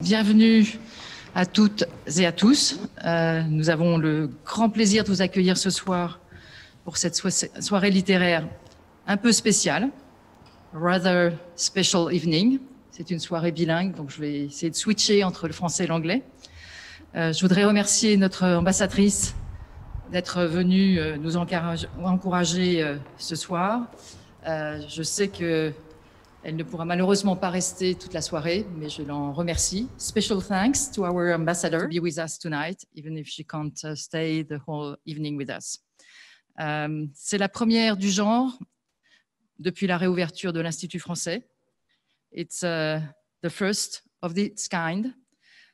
Bienvenue à toutes et à tous. Nous avons le grand plaisir de vous accueillir ce soir pour cette soirée littéraire un peu spéciale, rather special evening. C'est une soirée bilingue, donc je vais essayer de switcher entre le français et l'anglais. Je voudrais remercier notre ambassadrice d'être venue nous encourager ce soir. Je sais qu'elle ne pourra malheureusement pas rester toute la soirée, mais je l'en remercie. Special thanks to our ambassador to be with us tonight, even if she can't stay the whole evening with us. C'est la première du genre depuis la réouverture de l'Institut français. It's the first of its kind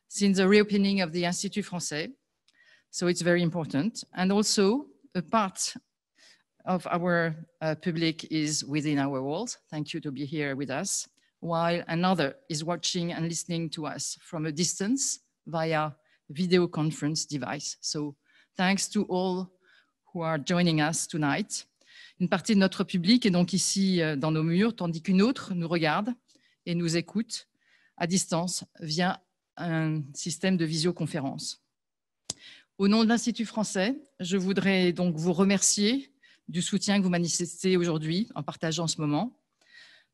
since the reopening of the Institut français. So it's very important. And also a part of our public is within our walls. Thank you to be here with us, while another is watching and listening to us from a distance via video conference device. So thanks to all who are joining us tonight. Une partie de notre public est donc ici dans nos murs, tandis qu'une autre nous regarde et nous écoute à distance via un système de visioconférence. Au nom de l'Institut français, je voudrais donc vous remercier du soutien que vous manifestez aujourd'hui en partageant ce moment.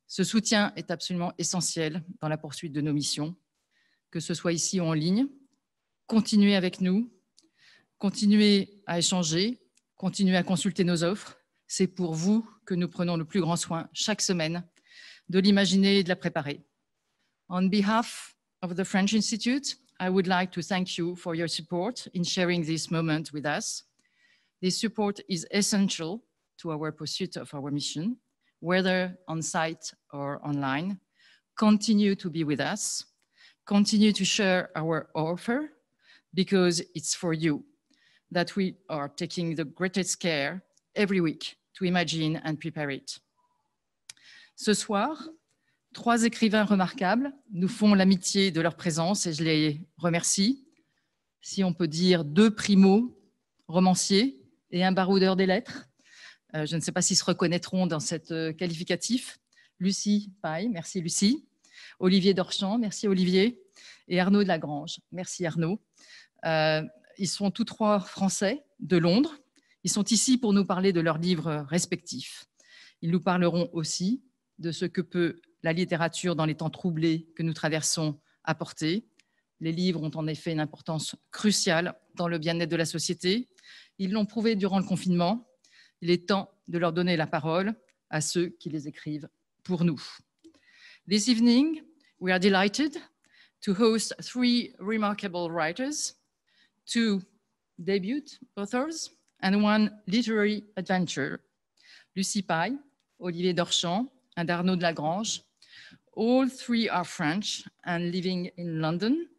Ce soutien est absolument essentiel dans la poursuite de nos missions, que ce soit ici ou en ligne. Continuez avec nous, continuez à échanger, continuez à consulter nos offres. C'est pour vous que nous prenons le plus grand soin chaque semaine de l'imaginer et de la préparer. On behalf of the French Institute, I would like to thank you for your support in sharing this moment with us. This support is essential to our pursuit of our mission, whether on site or online. Continue to be with us. Continue to share our offer, because it's for you that we are taking the greatest care every week to imagine and prepare it. Ce soir, 3 écrivains remarquables nous font l'amitié de leur présence et je les remercie. Si on peut dire 2 primo-romanciers et un baroudeur des lettres. Je ne sais pas s'ils se reconnaîtront dans cet qualificatif. Lucie Paille, merci Lucie. Olivier Dorchamps, merci Olivier. Et Arnaud de Lagrange, merci Arnaud. Ils sont tous 3 Français de Londres. Ils sont ici pour nous parler de leurs livres respectifs. Ils nous parleront aussi de ce que peut la littérature dans les temps troublés que nous traversons apporter. Les livres ont en effet une importance cruciale dans le bien-être de la société. Ils l'ont prouvé durant le confinement. Il est temps de leur donner la parole à ceux qui les écrivent pour nous. This evening, we are delighted to host 3 remarkable writers, 2 debut authors, and 1 literary adventure. Lucie Paille, Olivier Dorchamps, and Arnaud de Lagrange. All 3 are French and living in London,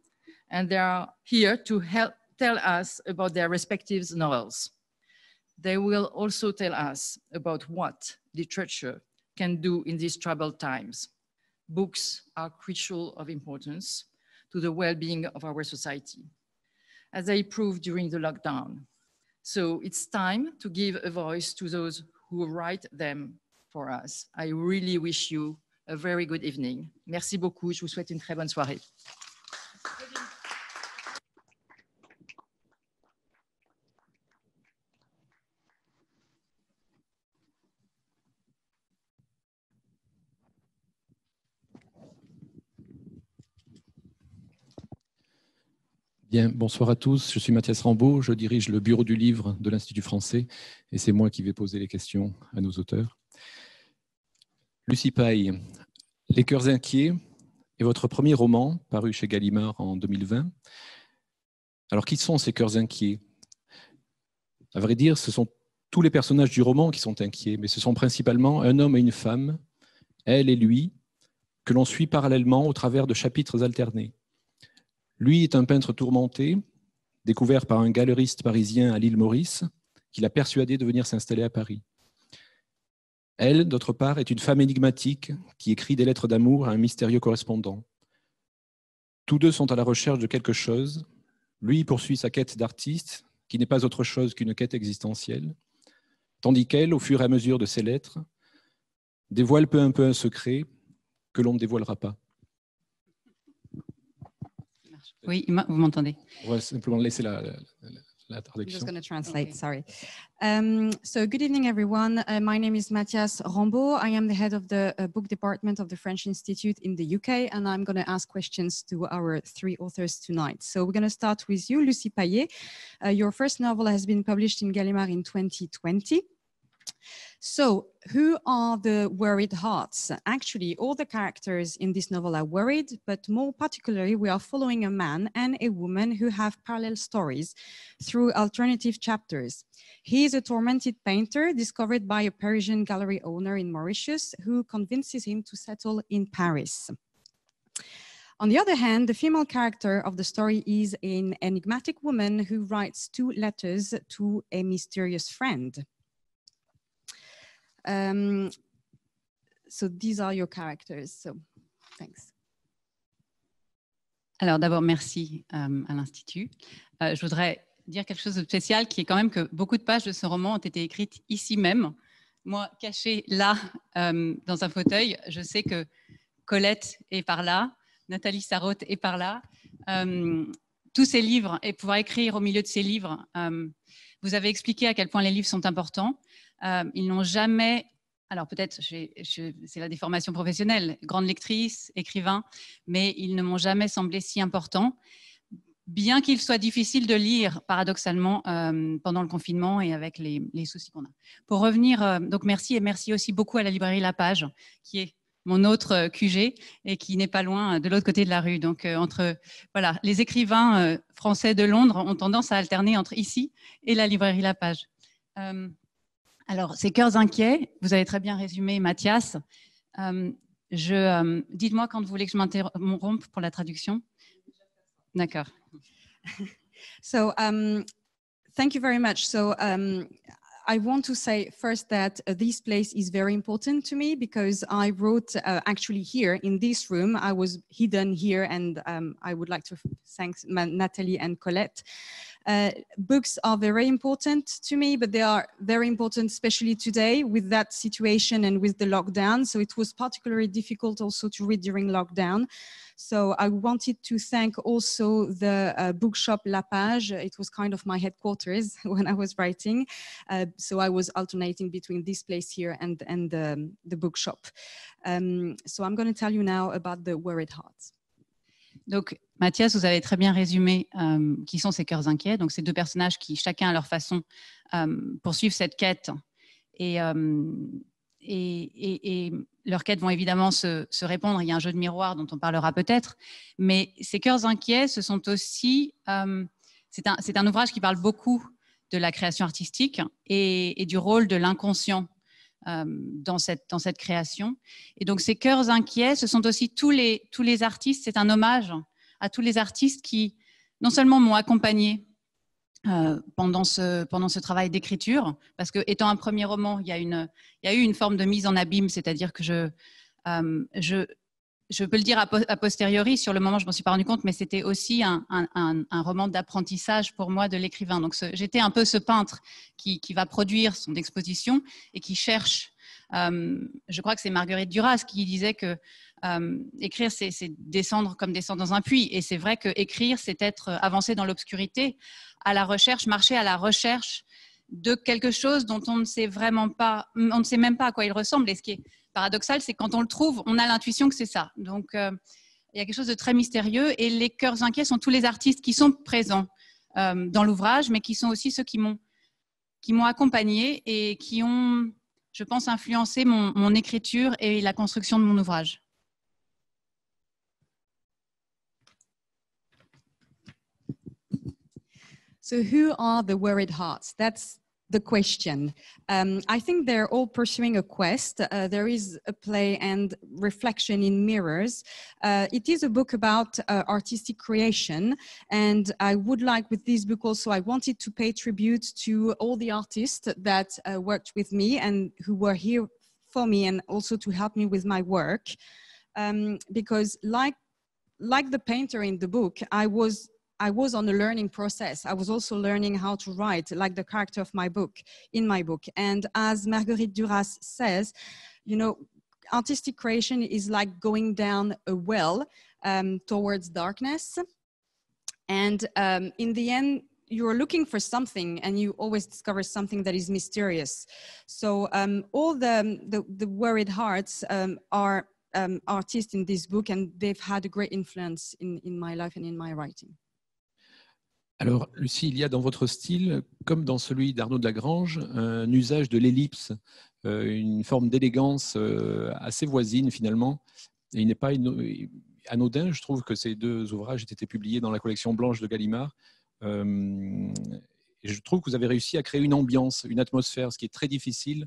and they are here to help tell us about their respective novels. They will also tell us about what literature can do in these troubled times. Books are crucial of importance to the well-being of our society, as they proved during the lockdown. So it's time to give a voice to those who write them for us. I really wish you a very good evening. Merci beaucoup. Je vous souhaite une très bonne soirée. Bien, bonsoir à tous. Je suis Mathias Rambaud. Je dirige le bureau du livre de l'Institut français et c'est moi qui vais poser les questions à nos auteurs. Lucie Paille, Les cœurs inquiets est votre premier roman paru chez Gallimard en 2020. Alors, qui sont ces cœurs inquiets? À vrai dire, ce sont tous les personnages du roman qui sont inquiets, mais ce sont principalement un homme et une femme, elle et lui, que l'on suit parallèlement au travers de chapitres alternés. Lui est un peintre tourmenté, découvert par un galeriste parisien à l'île Maurice, qui l'a persuadé de venir s'installer à Paris. Elle, d'autre part, est une femme énigmatique qui écrit des lettres d'amour à un mystérieux correspondant. Tous 2 sont à la recherche de quelque chose. Lui poursuit sa quête d'artiste, qui n'est pas autre chose qu'une quête existentielle, tandis qu'elle, au fur et à mesure de ses lettres, dévoile peu à peu un secret que l'on ne dévoilera pas. Oui, vous m'entendez? On va simplement laisser la I'm traduction. just going to translate, Okay. sorry. So good evening, everyone. My name is Mathias Rambaud. I am the head of the book department of the French Institute in the UK, and I'm going to ask questions to our three authors tonight. So we're going to start with you, Lucie Payet. Your first novel has been published in Gallimard in 2020. So who are the worried hearts? Actually, all the characters in this novel are worried, but more particularly, we are following a man and a woman who have parallel stories through alternative chapters. He is a tormented painter discovered by a Parisian gallery owner in Mauritius who convinces him to settle in Paris. On the other hand, the female character of the story is an enigmatic woman who writes 2 letters to a mysterious friend. So these are your characters. So thanks. Alors d'abord, merci à l'Institut. Je voudrais dire quelque chose de spécial qui est quand même que beaucoup de pages de ce roman ont été écrites ici même. Moi, cachée là, dans un fauteuil, je sais que Colette est par là, Nathalie Sarraute est par là. Tous ces livres, et pouvoir écrire au milieu de ces livres, vous avez expliqué à quel point les livres sont importants. Ils n'ont jamais, alors peut-être c'est la déformation professionnelle, grande lectrice, écrivain, mais ils ne m'ont jamais semblé si importants, bien qu'il soit difficile de lire paradoxalement pendant le confinement et avec les soucis qu'on a. Pour revenir, donc merci, et merci aussi beaucoup à la librairie La Page, qui est mon autre QG et qui n'est pas loin de l'autre côté de la rue. Donc voilà, les écrivains français de Londres ont tendance à alterner entre ici et la librairie La Page. Alors, ces cœurs inquiets, vous avez très bien résumé, Mathias. Dites-moi quand vous voulez que je m'interrompe pour la traduction. D'accord. So thank you very much. So I want to say first that this place is very important to me because I wrote actually here in this room. I was hidden here, and I would like to thank Nathalie and Colette. Books are very important to me, but they are very important, especially today with that situation and with the lockdown. So it was particularly difficult also to read during lockdown. So I wanted to thank also the bookshop La Page. It was kind of my headquarters when I was writing. So I was alternating between this place here and the bookshop. So I'm going to tell you now about the Worried Hearts. Donc, Mathias, vous avez très bien résumé qui sont ces cœurs inquiets. Donc, ces 2 personnages qui, chacun à leur façon, poursuivent cette quête. Et leurs quêtes vont évidemment se répondre. Il y a un jeu de miroir dont on parlera peut-être. Mais ces cœurs inquiets, ce sont aussi... c'est un ouvrage qui parle beaucoup de la création artistique et du rôle de l'inconscient dans cette création. Et donc, ces cœurs inquiets, ce sont aussi tous les artistes. C'est un hommage à tous les artistes qui, non seulement m'ont accompagné pendant ce travail d'écriture, parce que étant un premier roman, il y a eu une forme de mise en abîme, c'est-à-dire que je peux le dire a posteriori, sur le moment je m'en suis pas rendu compte, mais c'était aussi un roman d'apprentissage pour moi de l'écrivain. Donc j'étais un peu ce peintre qui va produire son exposition et qui cherche, je crois que c'est Marguerite Duras qui disait que écrire c'est descendre comme descendre dans un puits, et c'est vrai que écrire c'est être avancé dans l'obscurité, à la recherche, marcher à la recherche de quelque chose dont on ne sait vraiment pas, on ne sait même pas à quoi il ressemble. Et ce qui est paradoxal, c'est que quand on le trouve, on a l'intuition que c'est ça. Donc, il y a quelque chose de très mystérieux. Et les cœurs inquiets sont tous les artistes qui sont présents dans l'ouvrage, mais qui sont aussi ceux qui m'ont accompagné et qui ont, je pense, influencé mon écriture et la construction de mon ouvrage. So who are the worried hearts? That's the question. I think they're all pursuing a quest. There is a play and reflection in mirrors. It is a book about artistic creation. And I would like with this book also, I wanted to pay tribute to all the artists that worked with me and who were here for me and also to help me with my work. Because like the painter in the book, I was on a learning process. I was also learning how to write, like the character of my book, in my book. And as Marguerite Duras says, you know, artistic creation is like going down a well towards darkness. And in the end, you're looking for something and you always discover something that is mysterious. So all the worried hearts are artists in this book, and they've had a great influence in my life and in my writing. Alors, Lucie, il y a dans votre style, comme dans celui d'Arnaud de Lagrange, un usage de l'ellipse, une forme d'élégance assez voisine finalement. Et il n'est pas anodin, je trouve que ces deux ouvrages aient été publiés dans la collection blanche de Gallimard. Et je trouve que vous avez réussi à créer une ambiance, une atmosphère, ce qui est très difficile.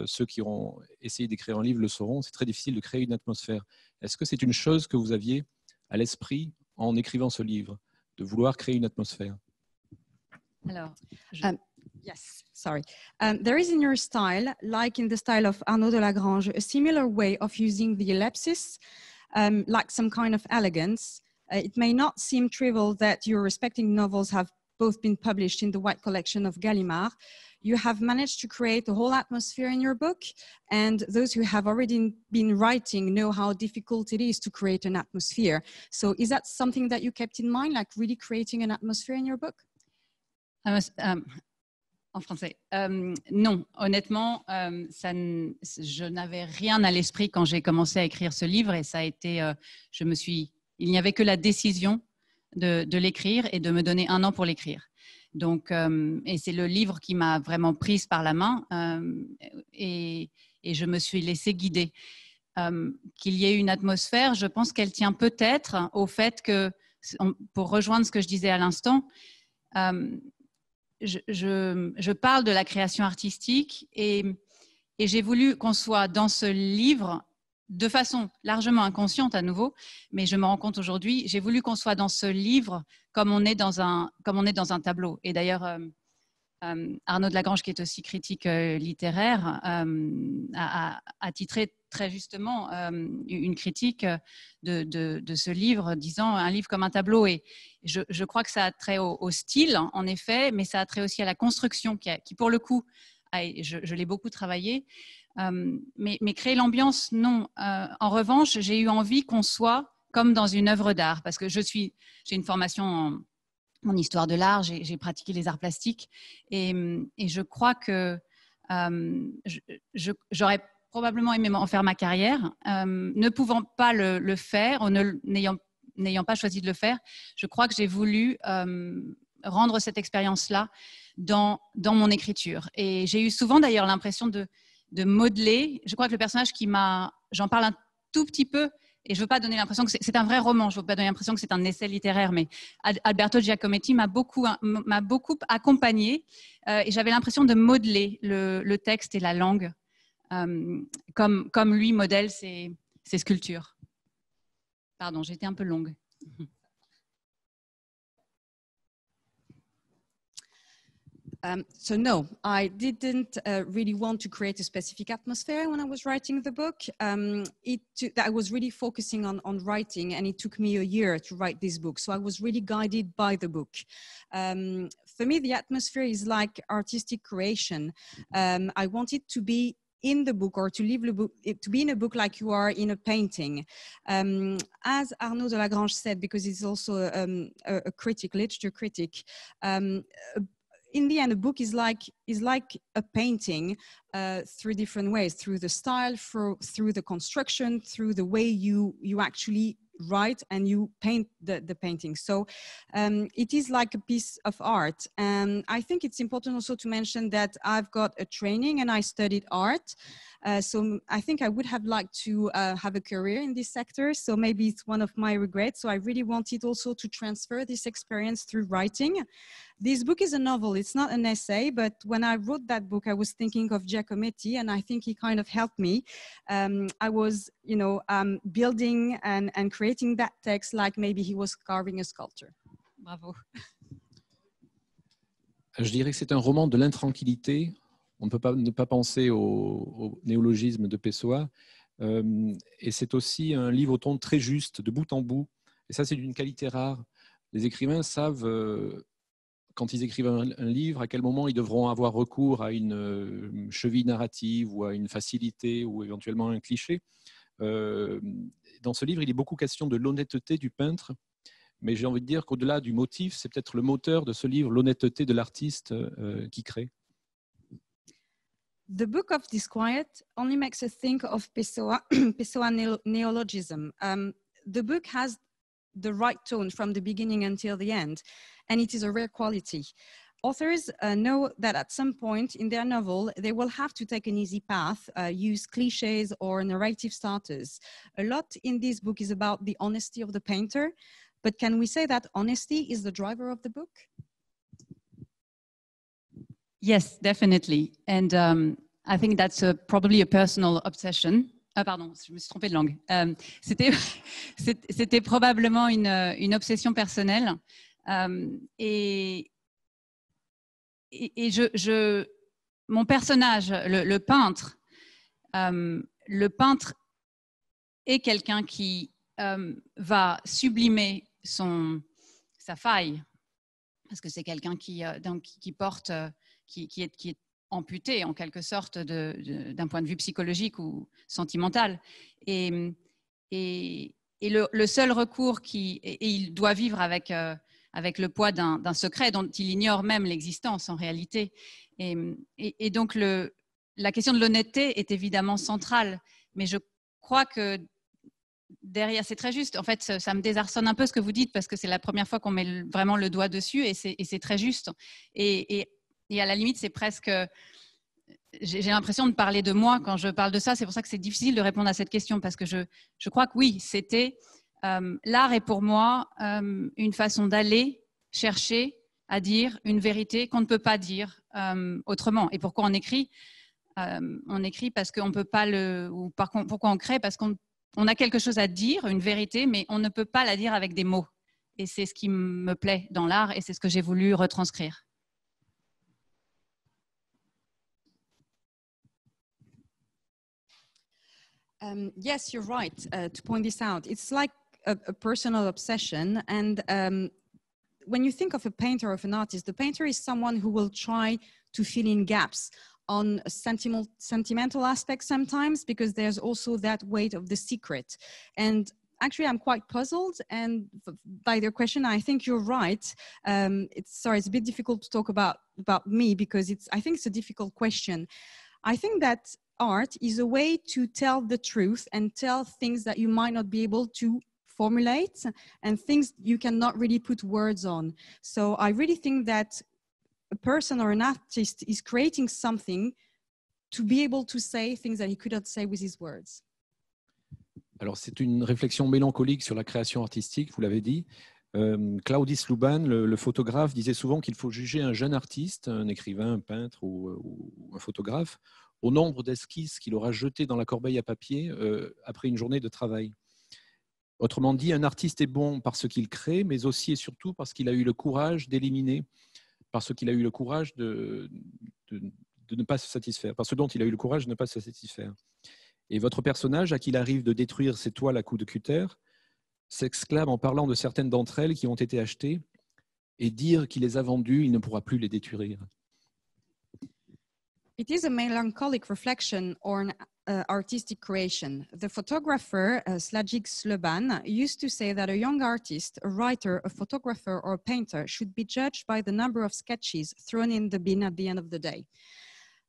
Ceux qui auront essayé d'écrire un livre le sauront, c'est très difficile de créer une atmosphère. Est-ce que c'est une chose que vous aviez à l'esprit en écrivant ce livre, de vouloir créer une atmosphère? Alors, yes, sorry. There is in your style, like in the style of Arnaud de Lagrange, a similar way of using the ellipsis, like some kind of elegance. It may not seem trivial that your respective novels have both been published in the White Collection of Gallimard. You have managed to create a whole atmosphere in your book, and those who have already been writing know how difficult it is to create an atmosphere. So is that something that you kept in mind, like really creating an atmosphere in your book? En français, non, honnêtement, je n'avais rien à l'esprit quand j'ai commencé à écrire ce livre, et ça a été, il n'y avait que la décision de l'écrire et de me donner 1 an pour l'écrire. Donc, et c'est le livre qui m'a vraiment prise par la main, et je me suis laissée guider. Qu'il y ait une atmosphère, je pense qu'elle tient peut-être au fait que, pour rejoindre ce que je disais à l'instant, je parle de la création artistique, et j'ai voulu qu'on soit dans ce livre de façon largement inconsciente à nouveau, mais je me rends compte aujourd'hui, j'ai voulu qu'on soit dans ce livre comme on est dans un tableau. Et d'ailleurs, Arnaud de Lagrange, qui est aussi critique littéraire, a titré très justement une critique de ce livre, disant un livre comme un tableau. Et je crois que ça a trait au style, en effet, mais ça a trait aussi à la construction, qui pour le coup, je l'ai beaucoup travaillé. Mais créer l'ambiance, non. En revanche, j'ai eu envie qu'on soit comme dans une œuvre d'art, parce que j'ai une formation en histoire de l'art, j'ai pratiqué les arts plastiques, et je crois que j'aurais probablement aimé en faire ma carrière, ne pouvant pas le faire, ou n'ayant pas choisi de le faire. Je crois que j'ai voulu rendre cette expérience-là dans mon écriture. Et j'ai eu souvent d'ailleurs l'impression de modeler. Je crois que le personnage j'en parle un tout petit peu, et je ne veux pas donner l'impression que c'est un vrai roman, je ne veux pas donner l'impression que c'est un essai littéraire, mais Alberto Giacometti m'a beaucoup accompagnée, et j'avais l'impression de modeler le texte et la langue comme lui modèle ses sculptures. Pardon, j'ai été un peu longue. So no, I didn't really want to create a specific atmosphere when I was writing the book. I was really focusing on writing, and it took me a year to write this book. So I was really guided by the book. For me, the atmosphere is like artistic creation. I wanted to be in the book, or to live the book, to be in a book like you are in a painting. As Arnaud de Lagrange said, because he's also a critic, literature critic, in the end, a book is like a painting through different ways, through the style, through the construction, through the way you actually write and you paint the painting. So it is like a piece of art. And I think it's important also to mention that I've got a training and I studied art. So I think I would have liked to have a career in this sector. So maybe it's one of my regrets. So I really wanted also to transfer this experience through writing. This book is a novel, it's not an essay, but when I wrote that book, I was thinking of Giacometti, and I think he kind of helped me. I was, building and creating that text like maybe he was carving a sculpture. Bravo. Je dirais que c'est un roman de l'intranquillité. On ne peut pas ne pas penser au néologisme de Pessoa. Et c'est aussi un livre au ton très juste, de bout en bout. Et ça, c'est d'une qualité rare. Les écrivains savent, quand ils écrivent un livre, à quel moment ils devront avoir recours à une cheville narrative ou à une facilité ou éventuellement un cliché. Dans ce livre, il est beaucoup question de l'honnêteté du peintre, mais j'ai envie de dire qu'au-delà du motif, c'est peut-être le moteur de ce livre, l'honnêteté de l'artiste qui crée. The Book of Disquiet only makes us think of Pessoa neologism. The book has the right tone from the beginning until the end, and it is a rare quality. Authors know that at some point in their novel, they will have to take an easy path, use cliches or narrative starters. A lot in this book is about the honesty of the painter, but can we say that honesty is the driver of the book? Yes, definitely. And I think that's probably a personal obsession. Ah, pardon, je me suis trompée de langue. C'était probablement une obsession personnelle. Et mon personnage, le peintre est quelqu'un qui va sublimer sa faille, parce que c'est quelqu'un qui est amputé en quelque sorte d'un point de vue psychologique ou sentimental. Et le seul recours il doit vivre avec le poids d'un secret dont il ignore même l'existence en réalité. Et donc la question de l'honnêteté est évidemment centrale, mais je crois que derrière, c'est très juste. En fait, ça me désarçonne un peu ce que vous dites, parce que c'est la première fois qu'on met vraiment le doigt dessus, et c'est très juste. Et à la limite, c'est presque... J'ai l'impression de parler de moi quand je parle de ça. C'est pour ça que c'est difficile de répondre à cette question, parce que je crois que oui, c'était... l'art est pour moi une façon d'aller chercher à dire une vérité qu'on ne peut pas dire autrement. Et pourquoi on écrit? On écrit parce qu'on ne peut pas pourquoi on crée? Parce qu'on a quelque chose à dire, une vérité, mais on ne peut pas la dire avec des mots. Et c'est ce qui me plaît dans l'art, et c'est ce que j'ai voulu retranscrire. Yes, you're right to point this out. It's like a personal obsession. And when you think of a painter or of an artist, the painter is someone who will try to fill in gaps on a sentimental aspects sometimes, because there's also that weight of the secret. And actually, I'm quite puzzled and by their question. I think you're right. It's a bit difficult to talk about me, because I think it's a difficult question. I think that art is a way to tell the truth and tell things that you might not be able to formulate, and things you cannot really put words on. So I really think that a person or an artist is creating something to be able to say things that he could not say with his words. Alors, c'est une réflexion mélancolique sur la création artistique, vous l'avez dit. Claudius Luban, le photographe, disait souvent qu'il faut juger un jeune artiste, un écrivain, un peintre ou un photographe, au nombre d'esquisses qu'il aura jetées dans la corbeille à papier après une journée de travail. Autrement dit, un artiste est bon parce qu'il crée, mais aussi et surtout parce qu'il a eu le courage d'éliminer, parce qu'il a eu le courage de ne pas se satisfaire, parce dont il a eu le courage de ne pas se satisfaire. Et votre personnage, à qui il arrive de détruire ses toiles à coups de cutter, s'exclame en parlant de certaines d'entre elles qui ont été achetées, et dire qu'il les a vendues, il ne pourra plus les détruire. It is a melancholic reflection on artistic creation. The photographer Slagic Sluban used to say that a young artist, a writer, a photographer, or a painter should be judged by the number of sketches thrown in the bin at the end of the day.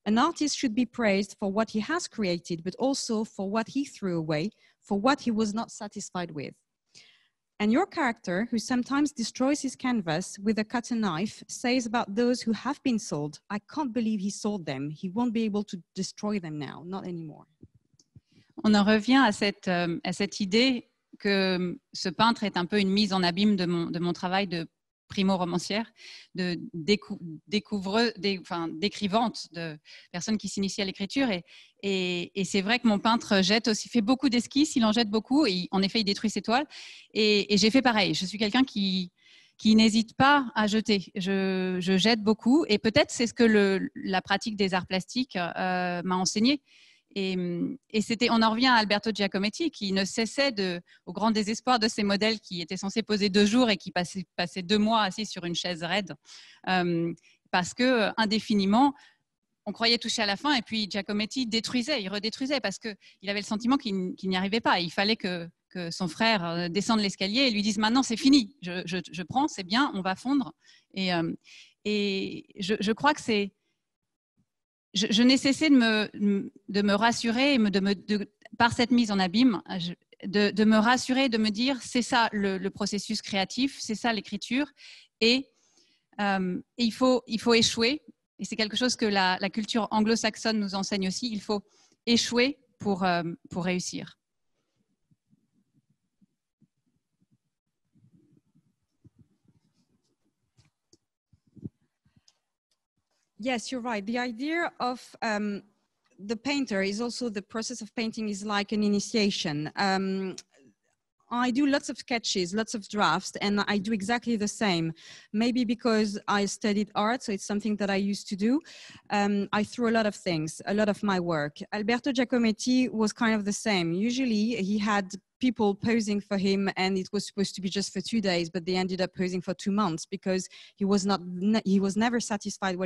An artist should be praised for what he has created, but also for what he threw away, for what he was not satisfied with. And your character, who sometimes destroys his canvas with a cutter knife, says about those who have been sold, I can't believe he sold them. He won't be able to destroy them now, not anymore. On en revient à cette idée que ce peintre est un peu une mise en abîme de mon travail de primo-romancière, de d'écrivante, de personnes qui s'initient à l'écriture. Et c'est vrai que mon peintre fait beaucoup d'esquisses, il en jette beaucoup, et en effet, il détruit ses toiles. Et j'ai fait pareil. Je suis quelqu'un qui n'hésite pas à jeter. Je jette beaucoup, et peut-être c'est ce que la pratique des arts plastiques m'a enseigné. Et on en revient à Alberto Giacometti, qui ne cessait, au grand désespoir de ses modèles qui étaient censés poser 2 jours et qui passaient 2 mois assis sur une chaise raide, parce que indéfiniment, on croyait toucher à la fin, et puis Giacometti il redétruisait, parce qu'il avait le sentiment qu'il n'y arrivait pas. Il fallait que que son frère descende l'escalier et lui dise maintenant c'est fini, je prends, c'est bien, on va fondre. Et je crois que c'est... Je n'ai cessé de me rassurer, par cette mise en abîme, de me rassurer, de me dire c'est ça le processus créatif, c'est ça l'écriture, et il faut échouer, et c'est quelque chose que la culture anglo-saxonne nous enseigne aussi, il faut échouer pour réussir. Yes, you're right. The idea of the painter is also the process of painting is like an initiation. I do lots of sketches, lots of drafts, and I do exactly the same. Maybe because I studied art, so it's something that I used to do. I threw a lot of things, a lot of my work. Alberto Giacometti was kind of the same. Usually he had people posing for him and it was supposed to be just for 2 days, but they ended up posing for 2 months because he was never satisfied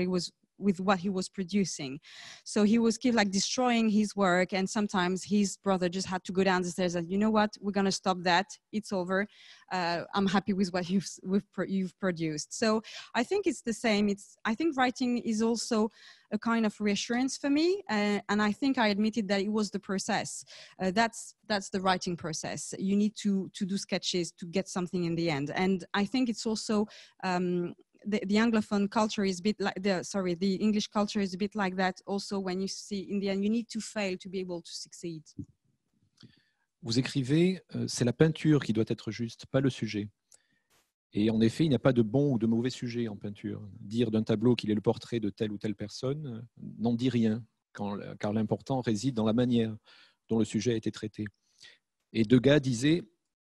with what he was producing. So he was like destroying his work, and sometimes his brother just had to go down the stairs and, you know what, we're going to stop that. It's over. I'm happy with what you've produced. So I think it's the same. I think writing is also a kind of reassurance for me. And I think I admitted that it was the process. That's the writing process. You need to do sketches to get something in the end. And I think it's also, the Anglophone culture is a bit like the English culture is a bit like that also. When you see in the end, you need to fail to be able to succeed. Vous écrivez, c'est la peinture qui doit être juste, pas le sujet. Et en effet, il n'y a pas de bon ou de mauvais sujet en peinture. Dire d'un tableau qu'il est le portrait de telle ou telle personne n'en dit rien, car l'important réside dans la manière dont le sujet a été traité. Et Degas disait,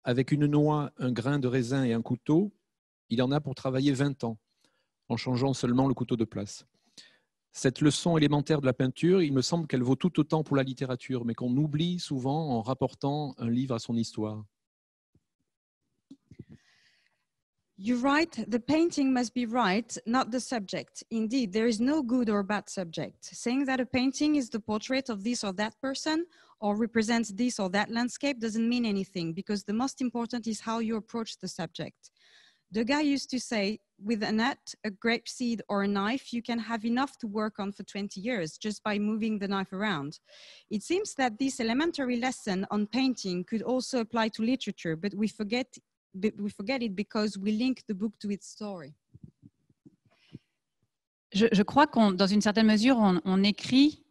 avec une noix, un grain de raisin et un couteau, il en a pour travailler 20 ans, en changeant seulement le couteau de place. Cette leçon élémentaire de la peinture, il me semble qu'elle vaut tout autant pour la littérature, mais qu'on oublie souvent en rapportant un livre à son histoire. You're right, the painting must be right, not the subject. Indeed, there is no good or bad subject. Saying that a painting is the portrait of this or that person or represents this or that landscape doesn't mean anything, because the most important is how you approach the subject. Degas used to say, with a net, a grape seed or a knife, you can have enough to work on for 20 years just by moving the knife around. It seems that this elementary lesson on painting could also apply to literature, but we forget it because we link the book to its story. Je crois qu'on, dans une certaine mesure, on écrit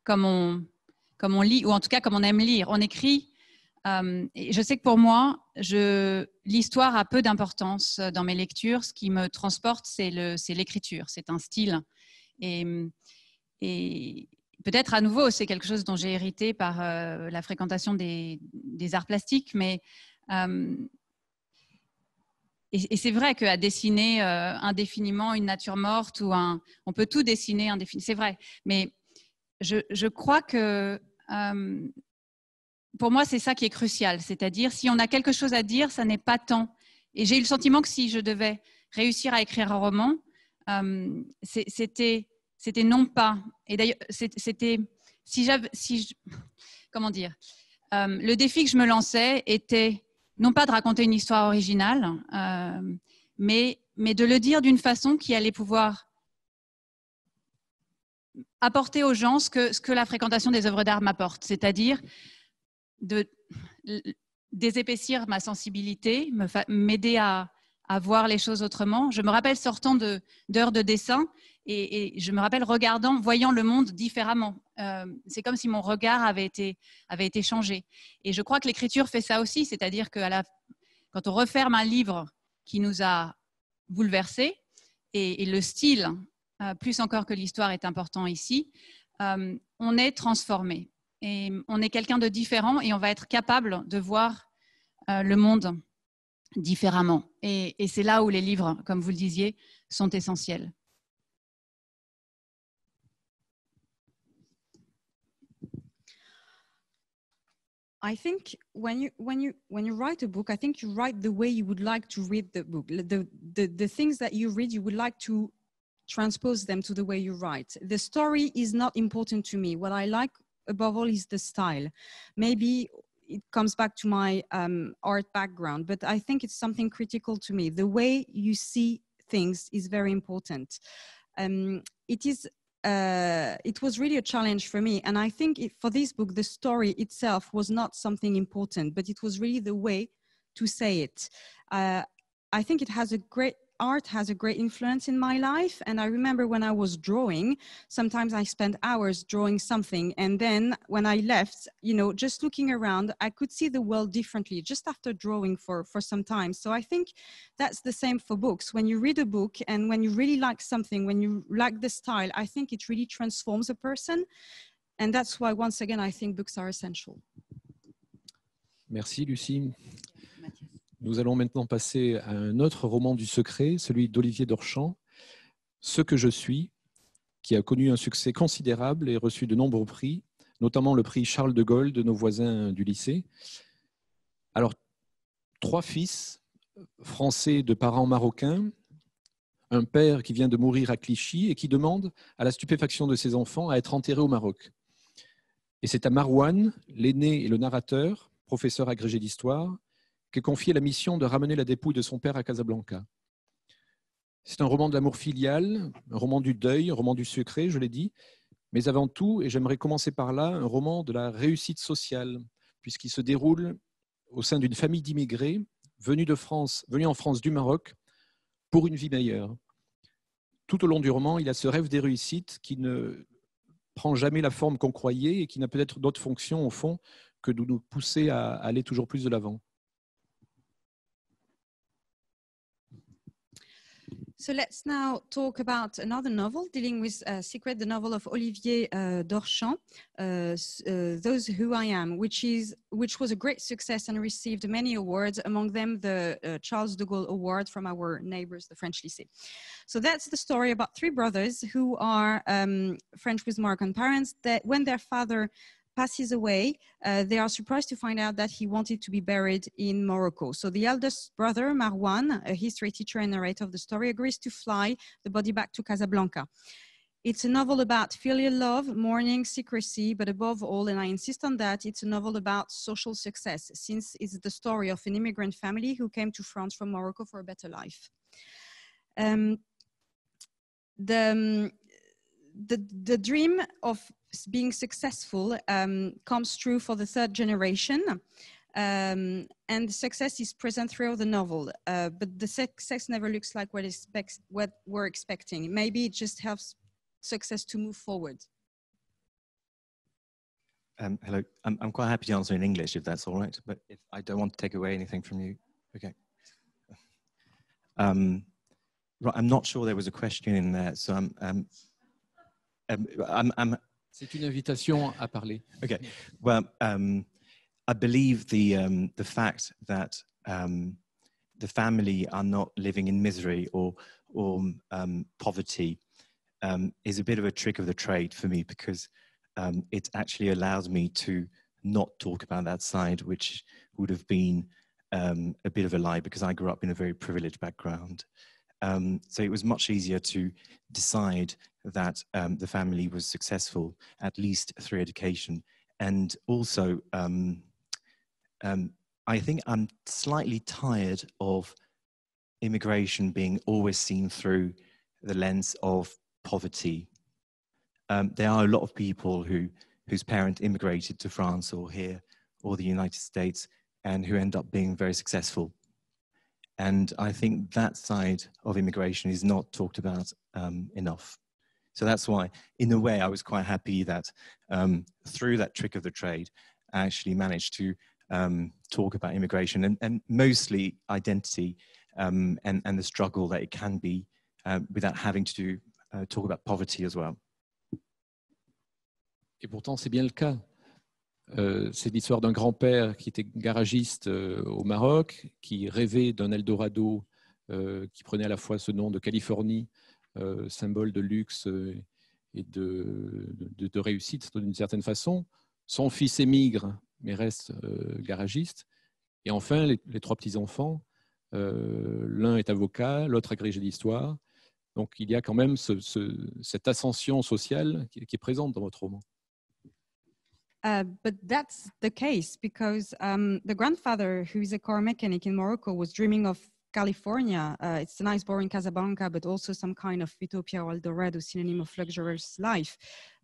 comme on lit, ou en tout cas comme on aime lire. On écrit. Et je sais que pour moi, l'histoire a peu d'importance dans mes lectures. Ce qui me transporte, c'est l'écriture, c'est un style. Et peut-être à nouveau, c'est quelque chose dont j'ai hérité par la fréquentation des arts plastiques, mais et c'est vrai qu'à dessiner indéfiniment une nature morte, on peut tout dessiner indéfiniment, c'est vrai. Mais je crois que pour moi, c'est ça qui est crucial. C'est-à-dire, si on a quelque chose à dire, ça n'est pas tant. Et j'ai eu le sentiment que si je devais réussir à écrire un roman, c'était non pas. Et d'ailleurs, c'était comment dire, le défi que je me lançais était non pas de raconter une histoire originale, mais de le dire d'une façon qui allait pouvoir apporter aux gens ce que la fréquentation des œuvres d'art m'apporte, c'est-à-dire d'épaissir ma sensibilité, m'aider à voir les choses autrement. Je me rappelle sortant d'heures de dessin et je me rappelle voyant le monde différemment. C'est comme si mon regard avait été changé. Et je crois que l'écriture fait ça aussi, c'est-à-dire que quand on referme un livre qui nous a bouleversés, et le style, plus encore que l'histoire est important ici, on est transformé. Et on est quelqu'un de différent et on va être capable de voir le monde différemment. Et c'est là où les livres, comme vous le disiez, sont essentiels. I think when you write a book, I think you write the way you would like to read the book. The things that you read, you would like to transpose them to the way you write. The story is not important to me. What I like above all is the style. Maybe it comes back to my art background, but I think it's something critical to me. The way you see things is very important. It was really a challenge for me. And I think for this book, the story itself was not something important, but it was really the way to say it. I think art has a great influence in my life. And I remember when I was drawing, sometimes I spent hours drawing something. And then when I left, just looking around, I could see the world differently just after drawing for some time. So I think that's the same for books. When you read a book and when you really like something, when you like the style, I think it really transforms a person. And that's why, once again, I think books are essential. Merci, Lucie. Nous allons maintenant passer à un autre roman du secret, celui d'Olivier Dorchamps, Ce que je suis, qui a connu un succès considérable et reçu de nombreux prix, notamment le prix Charles de Gaulle de nos voisins du lycée. Alors, 3 fils français de parents marocains, un père qui vient de mourir à Clichy et qui demande, à la stupéfaction de ses enfants, à être enterré au Maroc. Et c'est à Marouane, l'aîné et le narrateur, professeur agrégé d'histoire, qu'est confiée la mission de ramener la dépouille de son père à Casablanca. C'est un roman de l'amour filial, un roman du deuil, un roman du secret, je l'ai dit, mais avant tout, et j'aimerais commencer par là, un roman de la réussite sociale, puisqu'il se déroule au sein d'une famille d'immigrés venus en France du Maroc pour une vie meilleure. Tout au long du roman, il y a ce rêve des réussites qui ne prend jamais la forme qu'on croyait et qui n'a peut-être d'autre fonction, au fond, que de nous pousser à aller toujours plus de l'avant. So let's now talk about another novel dealing with Secret, the novel of Olivier Dorchamps, Those Who I Am, which was a great success and received many awards, among them the Charles de Gaulle Award from our neighbors, the French Lycée. So that's the story about 3 brothers who are French with Moroccan parents, that when their father passes away, they are surprised to find out that he wanted to be buried in Morocco. So the eldest brother, Marouane, a history teacher and narrator of the story, agrees to fly the body back to Casablanca. It's a novel about filial love, mourning, secrecy, but above all, and I insist on that, it's a novel about social success, since it's the story of an immigrant family who came to France from Morocco for a better life. The dream of being successful comes true for the 3rd generation, and success is present throughout the novel, but the success never looks like what we're expecting. Maybe it just helps success to move forward. Hello, I'm quite happy to answer in English if that's all right, but if I don't want to take away anything from you, okay. Right, I'm not sure there was a question in there, so C'est une invitation à parler. Okay. Well, I believe the fact that the family are not living in misery or poverty is a bit of a trick of the trade for me, because it actually allows me to not talk about that side, which would have been a bit of a lie, because I grew up in a very privileged background. So it was much easier to decide that the family was successful, at least through education. And also, I think I'm slightly tired of immigration being always seen through the lens of poverty. There are a lot of people whose parents immigrated to France or here or the United States and who end up being very successful. And I think that side of immigration is not talked about enough. So that's why, in a way, I was quite happy that through that trick of the trade, I actually managed to talk about immigration and mostly identity and the struggle that it can be without having to talk about poverty as well. Et pourtant, c'est bien le cas. C'est l'histoire d'un grand-père qui était garagiste au Maroc, qui rêvait d'un Eldorado qui prenait à la fois ce nom de Californie, symbole de luxe et de réussite d'une certaine façon. Son fils émigre, mais reste garagiste. Et enfin, les 3 petits-enfants, l'un est avocat, l'autre agrégé d'histoire. Donc, il y a quand même cette ascension sociale qui est présente dans votre roman. But that's the case because the grandfather, who is a car mechanic in Morocco, was dreaming of California. It's a nice boring Casablanca, but also some kind of utopia or Eldorado, synonym of luxurious life.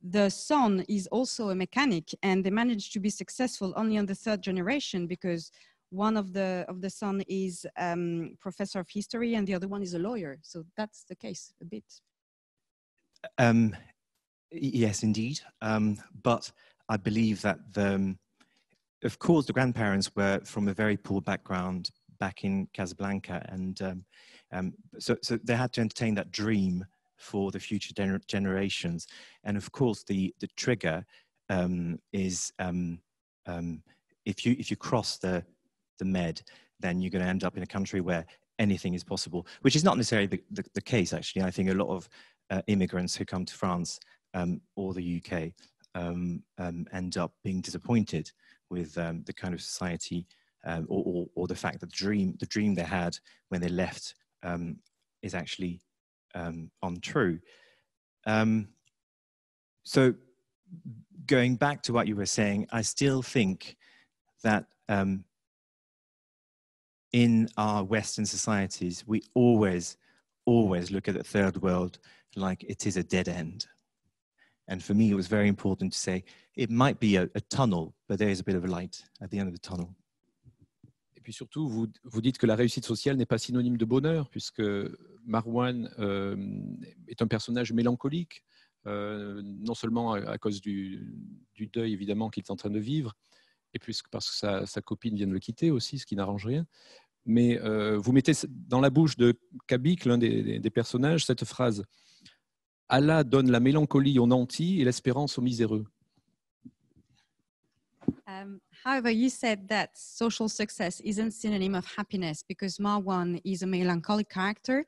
The son is also a mechanic, and they managed to be successful only on the third generation because one of the son is professor of history and the other one is a lawyer. So that's the case a bit. Yes, indeed. But I believe that, of course, the grandparents were from a very poor background back in Casablanca. And so they had to entertain that dream for the future generations. And of course, the trigger is if you cross the Med, then you're going to end up in a country where anything is possible, which is not necessarily the case, actually. I think a lot of immigrants who come to France or the UK end up being disappointed with the kind of society or the fact that the dream they had when they left is actually untrue. So going back to what you were saying, I still think that in our Western societies, we always look at the third world like it is a dead end. And for me, it was very important to say, it might be a tunnel, but there is a bit of a light at the end of the tunnel. Et puis surtout, vous dites que la réussite sociale n'est pas synonyme de bonheur, puisque Marwan est un personnage mélancolique, non seulement à cause du deuil, évidemment, qu'il est en train de vivre, et puis parce que sa copine vient de le quitter aussi, ce qui n'arrange rien. Mais vous mettez dans la bouche de Kabik, l'un des personnages, cette phrase « Allah donne la mélancolie aux nantis et l'espérance aux miséreux ». However, you said that social success isn't synonym of happiness because Marwan is a melancholic character.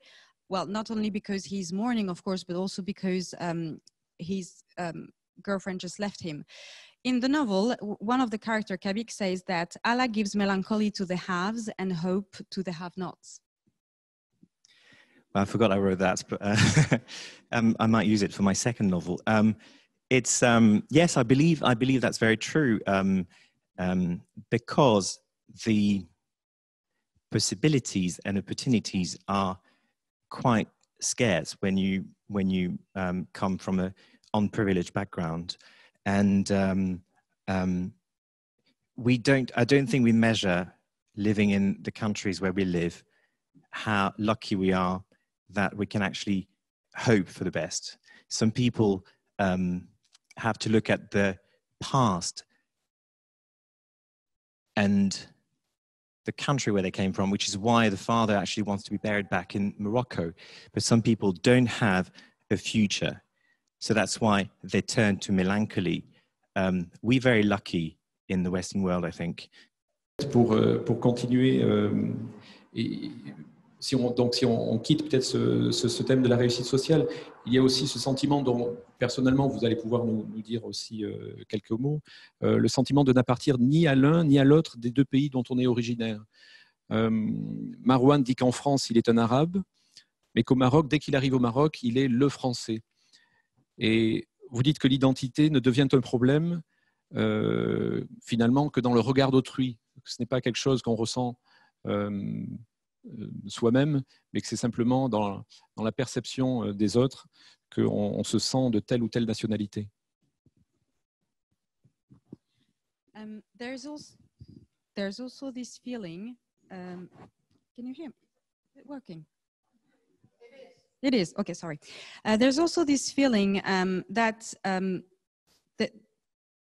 Well, not only because he's mourning, of course, but also because his girlfriend just left him. In the novel, one of the characters, Kabik, says that Allah gives melancholy to the haves and hope to the have-nots. I forgot I wrote that, but I might use it for my second novel. It's yes, I believe that's very true, because the possibilities and opportunities are quite scarce when you come from an unprivileged background. And I don't think we measure living in the countries where we live, how lucky we are that we can actually hope for the best. Some people have to look at the past and the country where they came from, which is why the father actually wants to be buried back in Morocco. But some people don't have a future. So that's why they turn to melancholy. We're very lucky in the Western world, I think. Pour continuer, si on quitte peut-être ce thème de la réussite sociale, il y a aussi ce sentiment dont personnellement vous allez pouvoir nous dire aussi quelques mots, le sentiment de n'appartenir ni à l'un ni à l'autre des deux pays dont on est originaire. Marwan dit qu'en France il est un arabe, mais qu'au Maroc, dès qu'il arrive au Maroc, il est le français. Et vous dites que l'identité ne devient un problème finalement que dans le regard d'autrui. Ce n'est pas quelque chose qu'on ressent soi-même, mais que c'est simplement dans la perception des autres qu'on se sent de telle ou telle nationalité. There's also this feeling. Can you hear me? Is it working? It is. Okay, sorry. There's also this feeling that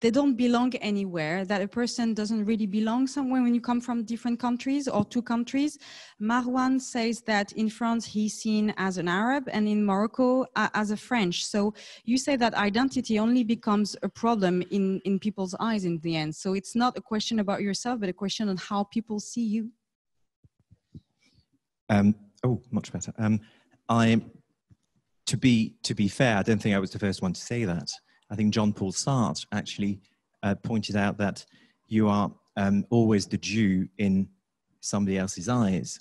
they don't belong anywhere, that a person doesn't really belong somewhere when you come from different countries or two countries. Marwan says that in France he's seen as an Arab and in Morocco as a French. So you say that identity only becomes a problem in people's eyes in the end. So it's not a question about yourself, but a question on how people see you. Oh, much better. To be fair, I don't think I was the first one to say that. I think Jean-Paul Sartre actually pointed out that you are always the Jew in somebody else's eyes,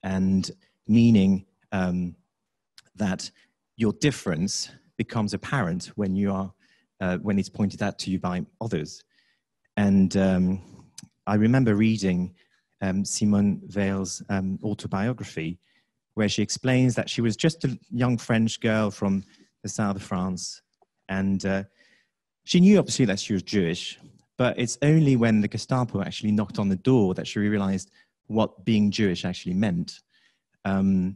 and meaning that your difference becomes apparent when you are when it's pointed out to you by others. And I remember reading Simone Veil's autobiography, where she explains that she was just a young French girl from the south of France. And she knew obviously that she was Jewish, but it's only when the Gestapo actually knocked on the door that she realized what being Jewish actually meant. And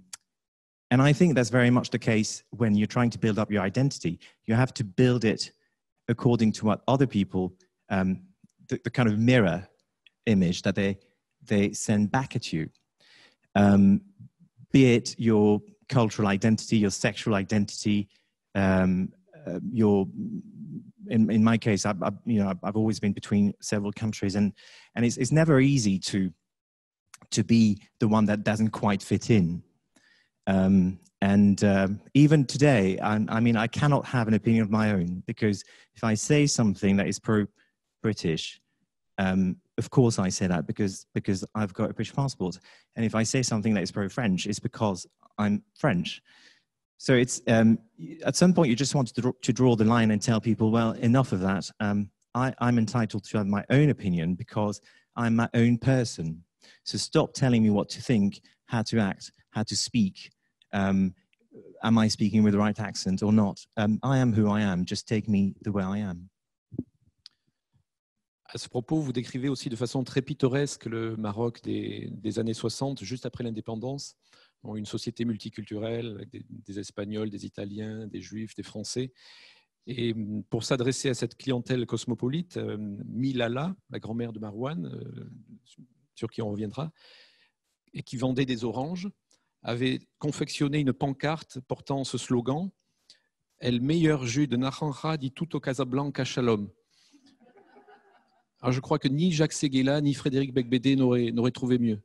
I think that's very much the case when you're trying to build up your identity. You have to build it according to what other people, the kind of mirror image that they send back at you. Be it your cultural identity, your sexual identity, in my case, I've always been between several countries, and it's never easy to be the one that doesn't quite fit in. Even today, I cannot have an opinion of my own, because if I say something that is pro-British, of course I say that because I've got a British passport. And if I say something that is pro-French, it's because I'm French. So it's at some point you just want to draw the line and tell people, well, enough of that. I'm entitled to have my own opinion because I'm my own person. So stop telling me what to think, how to act, how to speak. Am I speaking with the right accent or not? I am who I am. Just take me the way I am. À ce propos, vous décrivez aussi de façon très pittoresque le Maroc des années 60, juste après l'indépendance. Une société multiculturelle avec des Espagnols, des Italiens, des Juifs, des Français. Et pour s'adresser à cette clientèle cosmopolite, Milala, la grand-mère de Marwan, sur qui on reviendra, et qui vendait des oranges, avait confectionné une pancarte portant ce slogan « El meilleur jus de naranja dit tout au Casablanca Shalom ». Alors je crois que ni Jacques Séguéla ni Frédéric Becbédé n'auraient trouvé mieux.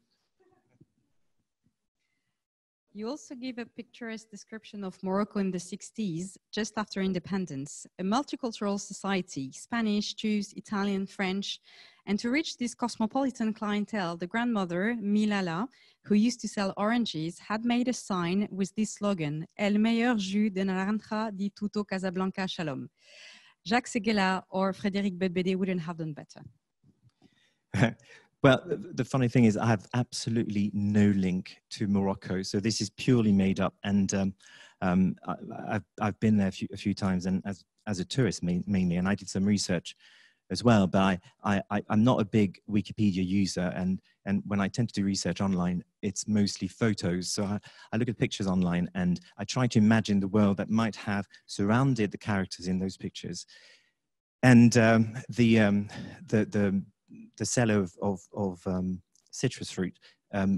You also give a picturesque description of Morocco in the 60s, just after independence, a multicultural society, Spanish, Jews, Italian, French. And to reach this cosmopolitan clientele, the grandmother, Milala, who used to sell oranges, had made a sign with this slogan, El meilleur jus de naranja di tutto Casablanca Shalom. Jacques Séguéla or Frédéric Becbédé wouldn't have done better. Well, the funny thing is I have absolutely no link to Morocco. So this is purely made up. And I've been there a few times, and as a tourist mainly, and I did some research as well. But I'm not a big Wikipedia user. And when I tend to do research online, it's mostly photos. So I look at pictures online and I try to imagine the world that might have surrounded the characters in those pictures. And the seller of citrus fruit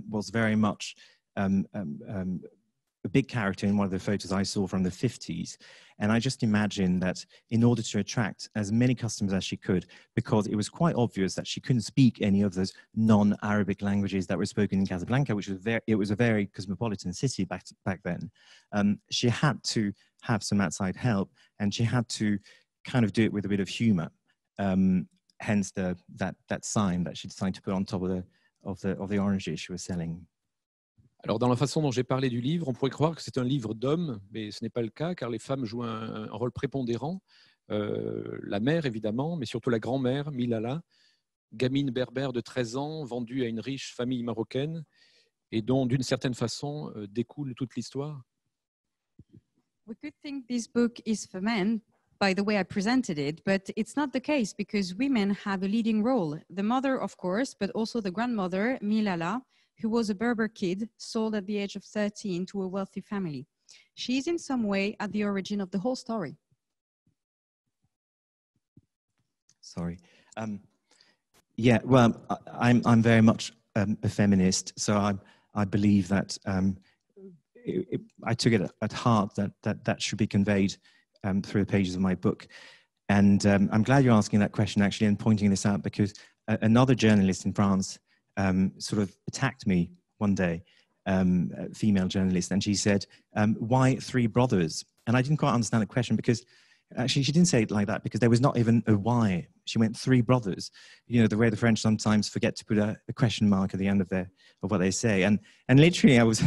was very much a big character in one of the photos I saw from the 50s. And I just imagined that in order to attract as many customers as she could, because it was quite obvious that she couldn't speak any of those non-Arabic languages that were spoken in Casablanca, which was a very cosmopolitan city back then. She had to have some outside help, and she had to kind of do it with a bit of humor. Hence that sign that she decided to put on top of the oranges she was selling. Alors, dans la façon dont j'ai parlé du livre, on pourrait croire que c'est un livre d'hommes, mais ce n'est pas le cas, car les femmes jouent un rôle prépondérant. La mère, évidemment, mais surtout la grand-mère, Milala, gamine berbère de 13 ans, vendue à une riche famille marocaine, et dont, d'une certaine façon, découle toute l'histoire. We could think this book is for men, by the way I presented it, but it's not the case because women have a leading role. The mother, of course, but also the grandmother, Milala, who was a Berber kid, sold at the age of 13 to a wealthy family. She is in some way at the origin of the whole story. Sorry. Yeah, well, I'm very much a feminist, so I believe that I took it at heart that should be conveyed through the pages of my book. And I'm glad you're asking that question, actually, and pointing this out, because another journalist in France sort of attacked me one day, a female journalist, and she said, why 3 brothers? And I didn't quite understand the question, because actually she didn't say it like that, because there was not even a why. She went 3 brothers. You know, the way the French sometimes forget to put a question mark at the end of what they say. And literally I was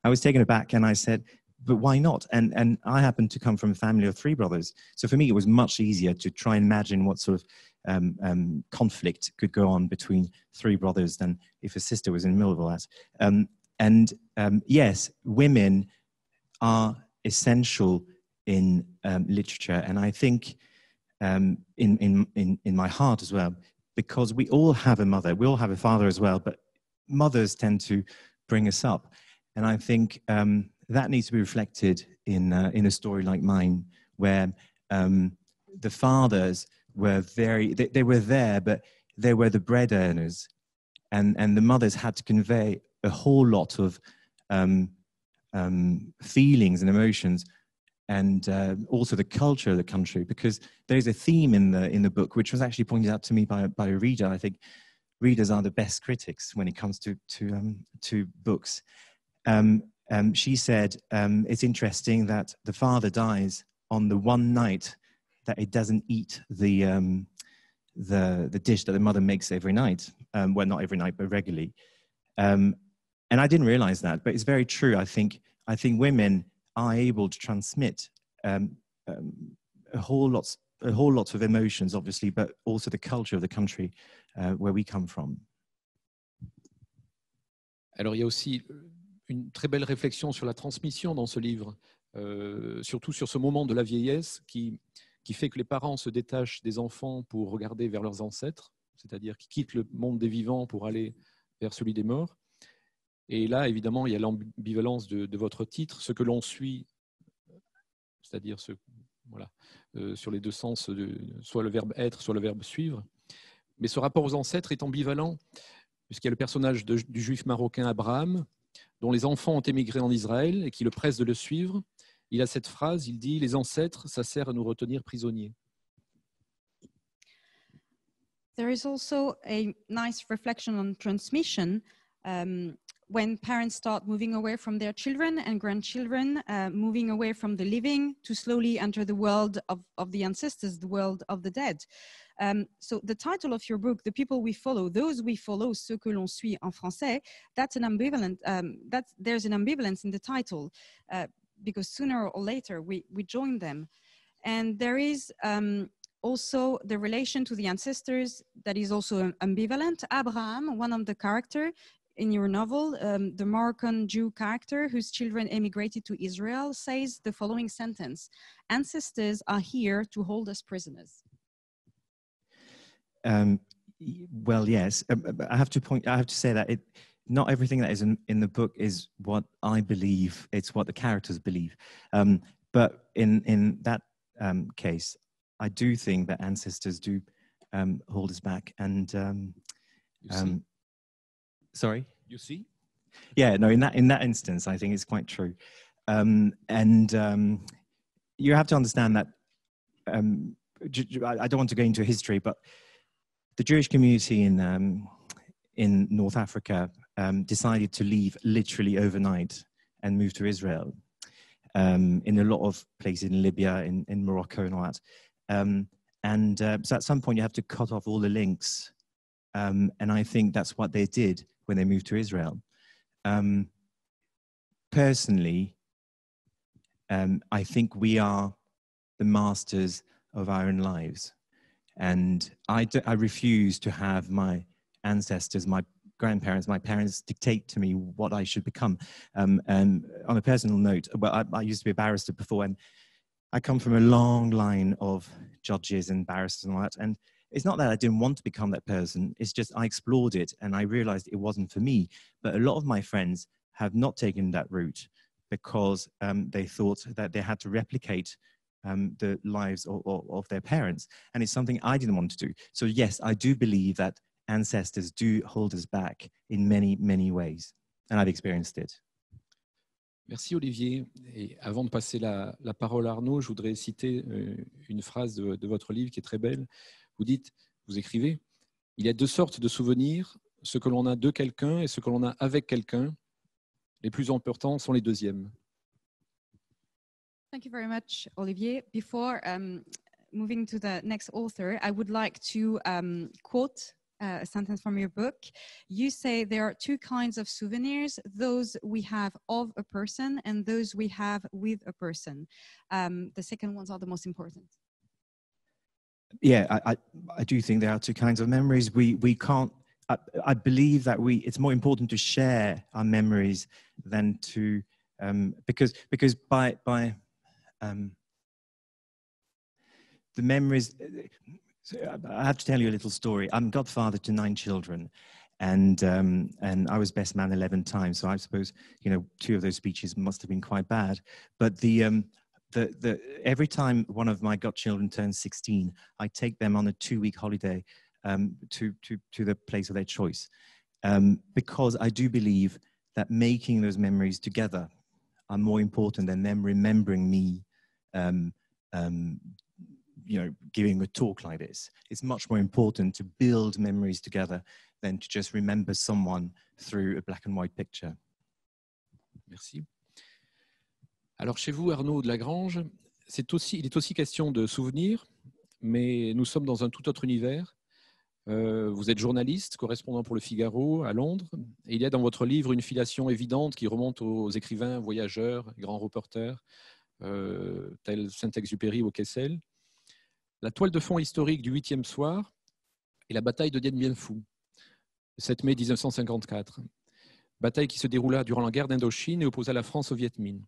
I was taken aback, and I said, but why not? And I happen to come from a family of 3 brothers. So for me, it was much easier to try and imagine what sort of conflict could go on between three brothers than if a sister was in the middle of all that. Yes, women are essential in literature, and I think in my heart as well, because we all have a mother, we all have a father as well, but mothers tend to bring us up, and I think that needs to be reflected in a story like mine, where the fathers were they were there, but they were the bread earners, and the mothers had to convey a whole lot of feelings and emotions, and also the culture of the country, because there's a theme in the book which was actually pointed out to me by a reader. I think readers are the best critics when it comes to books. She said it's interesting that the father dies on the one night that it doesn't eat the dish that the mother makes every night. Well, not every night, but regularly. And I didn't realize that, but it's very true. I think women are able to transmit a whole lot of emotions, obviously, but also the culture of the country where we come from. Alors, il y a aussi une très belle réflexion sur la transmission dans ce livre, surtout sur ce moment de la vieillesse qui fait que les parents se détachent des enfants pour regarder vers leurs ancêtres, c'est-à-dire qu'ils quittent le monde des vivants pour aller vers celui des morts. Et là, évidemment, il y a l'ambivalence de votre titre, ce que l'on suit, c'est-à-dire sur les deux sens, soit le verbe être, soit le verbe suivre. Mais ce rapport aux ancêtres est ambivalent, puisqu'il y a le personnage du juif marocain Abraham, dont les enfants ont émigré en Israël et qui le presse de le suivre. Il a cette phrase, il dit « Les ancêtres, ça sert à nous retenir prisonniers ». There is also a nice reflection on transmission. When parents start moving away from their children and grandchildren, moving away from the living to slowly enter the world of the ancestors, the world of the dead. So the title of your book, The People We Follow, Those We Follow, Ceux que l'on suit en français, that's an ambivalent, there's an ambivalence in the title because sooner or later we join them. And there is also the relation to the ancestors that is also ambivalent. Abraham, one of the characters, in your novel, the Moroccan Jew character whose children emigrated to Israel says the following sentence: "Ancestors are here to hold us prisoners." Well, yes. I have to say that not everything that is in the book is what I believe. It's what the characters believe. But in that case, I do think that ancestors do hold us back. And sorry? You see? Yeah, no, in that instance, I think it's quite true. You have to understand that, I don't want to go into history, but the Jewish community in North Africa decided to leave literally overnight and move to Israel, in a lot of places in Libya, in Morocco and all that. So at some point you have to cut off all the links. And I think that's what they did when they moved to Israel. Personally, I think we are the masters of our own lives. And I refuse to have my ancestors, my grandparents, my parents dictate to me what I should become. And on a personal note, well, I used to be a barrister before, and I come from a long line of judges and barristers and all that. And it's not that I didn't want to become that person. It's just I explored it and I realized it wasn't for me. But a lot of my friends have not taken that route because they thought that they had to replicate the lives of their parents. And it's something I didn't want to do. So yes, I do believe that ancestors do hold us back in many, many ways. And I've experienced it. Merci Olivier. Et avant de passer la parole à Arnaud, je voudrais citer une phrase de votre livre qui est très belle. Vous dites, vous écrivez, « Il y a deux sortes de souvenirs, ce que l'on a de quelqu'un et ce que l'on a avec quelqu'un. Les plus importants sont les deuxièmes. » Thank you very much, Olivier. Before moving to the next author, I would like to quote a sentence from your book. You say there are two kinds of souvenirs, those we have of a person and those we have with a person. The second ones are the most important. yeah, I do think there are two kinds of memories. We can't. I believe that it's more important to share our memories than to because by the memories. So I have to tell you a little story. I'm godfather to 9 children, and I was best man 11 times. So I suppose 2 of those speeches must have been quite bad. But every time one of my godchildren turns 16, I take them on a 2-week holiday to the place of their choice, because I do believe that making those memories together are more important than them remembering me. Giving a talk like this. It's much more important to build memories together than to just remember someone through a black and white picture. Merci. Alors chez vous, Arnaud de Lagrange, il est aussi question de souvenirs, mais nous sommes dans un tout autre univers. Vous êtes journaliste, correspondant pour Le Figaro à Londres, et il y a dans votre livre une filiation évidente qui remonte aux écrivains, voyageurs, grands reporters, tels Saint-Exupéry ou Kessel. La toile de fond historique du 8e soir est la bataille de Dien Bien Phu, le 7 mai 1954. Bataille qui se déroula durant la guerre d'Indochine et opposa la France au Viet Minh.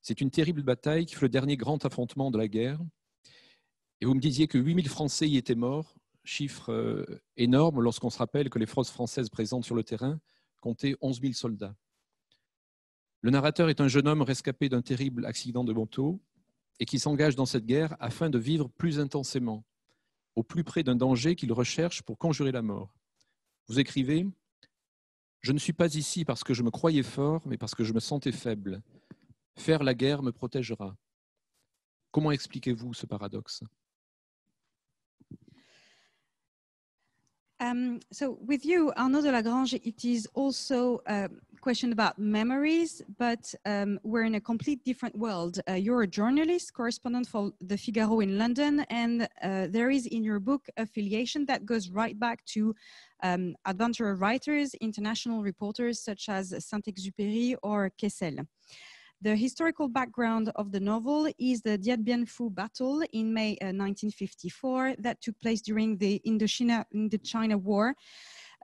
C'est une terrible bataille qui fut le dernier grand affrontement de la guerre. Et vous me disiez que 8000 Français y étaient morts, chiffre énorme lorsqu'on se rappelle que les forces françaises présentes sur le terrain comptaient 11 000 soldats. Le narrateur est un jeune homme rescapé d'un terrible accident de moto et qui s'engage dans cette guerre afin de vivre plus intensément, au plus près d'un danger qu'il recherche pour conjurer la mort. Vous écrivez « Je ne suis pas ici parce que je me croyais fort, mais parce que je me sentais faible. Faire la guerre me protégera. » Comment expliquez-vous ce paradoxe? So with you, Arnaud de Lagrange, it is also a question about memories, but we're in a complete different world. You're a journalist, correspondent for The Figaro in London, and there is in your book affiliation that goes right back to adventurer writers, international reporters such as Saint-Exupéry or Kessel. The historical background of the novel is the Dien Bien Phu battle in May 1954 that took place during the Indochina War,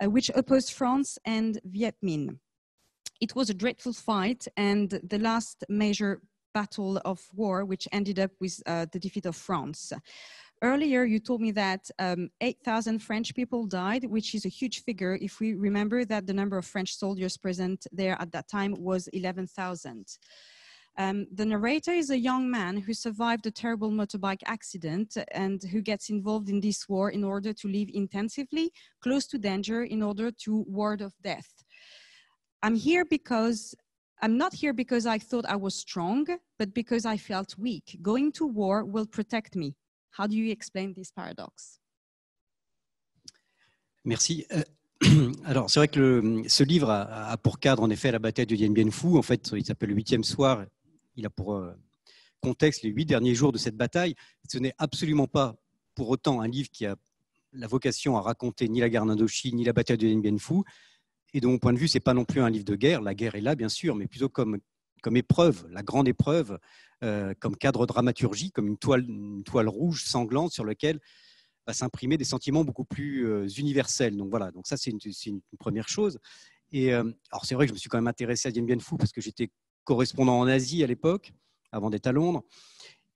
which opposed France and Viet Minh. It was a dreadful fight and the last major battle of war, which ended up with the defeat of France. Earlier, you told me that 8,000 French people died, which is a huge figure if we remember that the number of French soldiers present there at that time was 11,000. The narrator is a young man who survived a terrible motorbike accident and who gets involved in this war in order to live intensively, close to danger, in order to ward off death. I'm not here because I thought I was strong, but because I felt weak. Going to war will protect me. How do you explain this paradox? Merci. Alors, c'est vrai que ce livre a pour cadre, en effet, la bataille de Dien Bien Phu. En fait, il s'appelle le 8e soir. Il a pour contexte les 8 derniers jours de cette bataille. Ce n'est absolument pas pour autant un livre qui a la vocation à raconter ni la guerre d'Indochine, ni la bataille de Dien Bien Phu. Et de mon point de vue, ce n'est pas non plus un livre de guerre. La guerre est là, bien sûr, mais plutôt comme épreuve, la grande épreuve, comme cadre dramaturgique, comme une toile rouge sanglante sur laquelle va s'imprimer des sentiments beaucoup plus universels. Donc voilà, donc ça c'est une première chose. Et alors c'est vrai que je me suis quand même intéressé à Dien Bien Phu parce que j'étais correspondant en Asie à l'époque, avant d'être à Londres.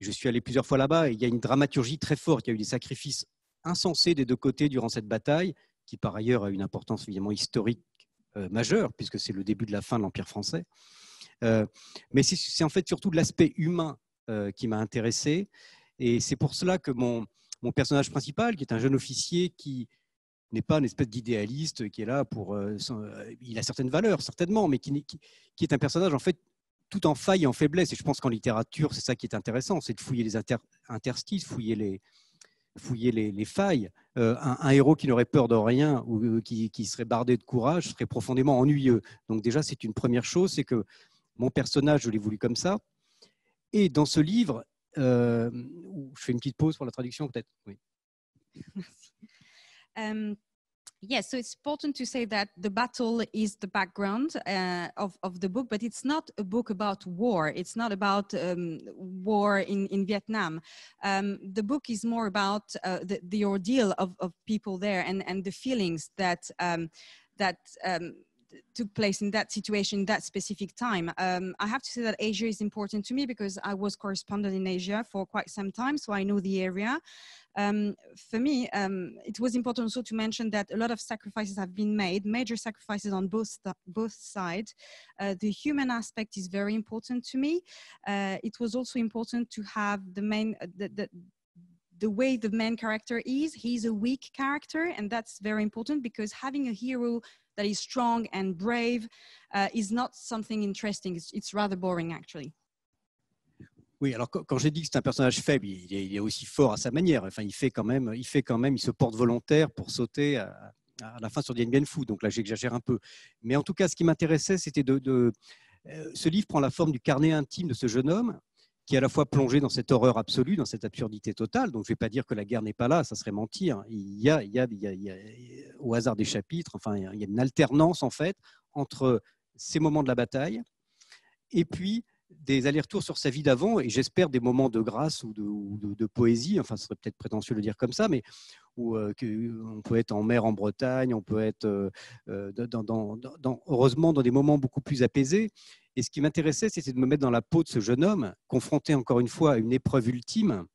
Je suis allé plusieurs fois là-bas et il y a une dramaturgie très forte. Il y a eu des sacrifices insensés des deux côtés durant cette bataille, qui par ailleurs a une importance évidemment historique majeure, puisque c'est le début de la fin de l'Empire français. Mais c'est en fait surtout de l'aspect humain qui m'a intéressé. Et c'est pour cela que mon personnage principal, qui est un jeune officier qui n'est pas une espèce d'idéaliste, qui est là pour... il a certaines valeurs, certainement, mais qui est un personnage en fait tout en faille et en faiblesse. Et je pense qu'en littérature, c'est ça qui est intéressant, c'est de fouiller les interstices, fouiller les failles. Un héros qui n'aurait peur de rien ou qui serait bardé de courage serait profondément ennuyeux. Donc déjà, c'est une première chose, c'est que mon personnage, je l'ai voulu comme ça. Et dans ce livre, je fais une petite pause pour la traduction peut-être. Oui. Merci. Yes, so it's important to say that the battle is the background of the book, but it's not a book about war. It's not about war in Vietnam. The book is more about the ordeal of people there and the feelings that took place in that situation, that specific time. I have to say that Asia is important to me because I was correspondent in Asia for quite some time, so I know the area. For me, it was important also to mention that a lot of sacrifices have been made, major sacrifices on both sides. The human aspect is very important to me. It was also important to have the way the main character is. He's a weak character, and that's very important because having a hero that is strong and brave is not something interesting. It's rather boring, actually. Oui, alors quand j'ai dit que c'est un personnage faible, il est aussi fort à sa manière. Enfin, il se porte volontaire pour sauter à la fin sur Dien Bien Phu. Donc là, j'exagère un peu. Mais en tout cas, ce qui m'intéressait, c'était ce livre prend la forme du carnet intime de ce jeune homme qui est à la fois plongé dans cette horreur absolue, dans cette absurdité totale. Donc, je ne vais pas dire que la guerre n'est pas là, ça serait mentir. Il y a au hasard des chapitres, enfin, il y a une alternance, en fait, entre ces moments de la bataille et puis des allers-retours sur sa vie d'avant, et j'espère des moments de grâce ou de poésie, enfin ce serait peut-être prétentieux de le dire comme ça, mais où on peut être en mer en Bretagne, on peut être heureusement dans des moments beaucoup plus apaisés. Et ce qui m'intéressait, c'était de me mettre dans la peau de ce jeune homme, confronté encore une fois à une épreuve ultime,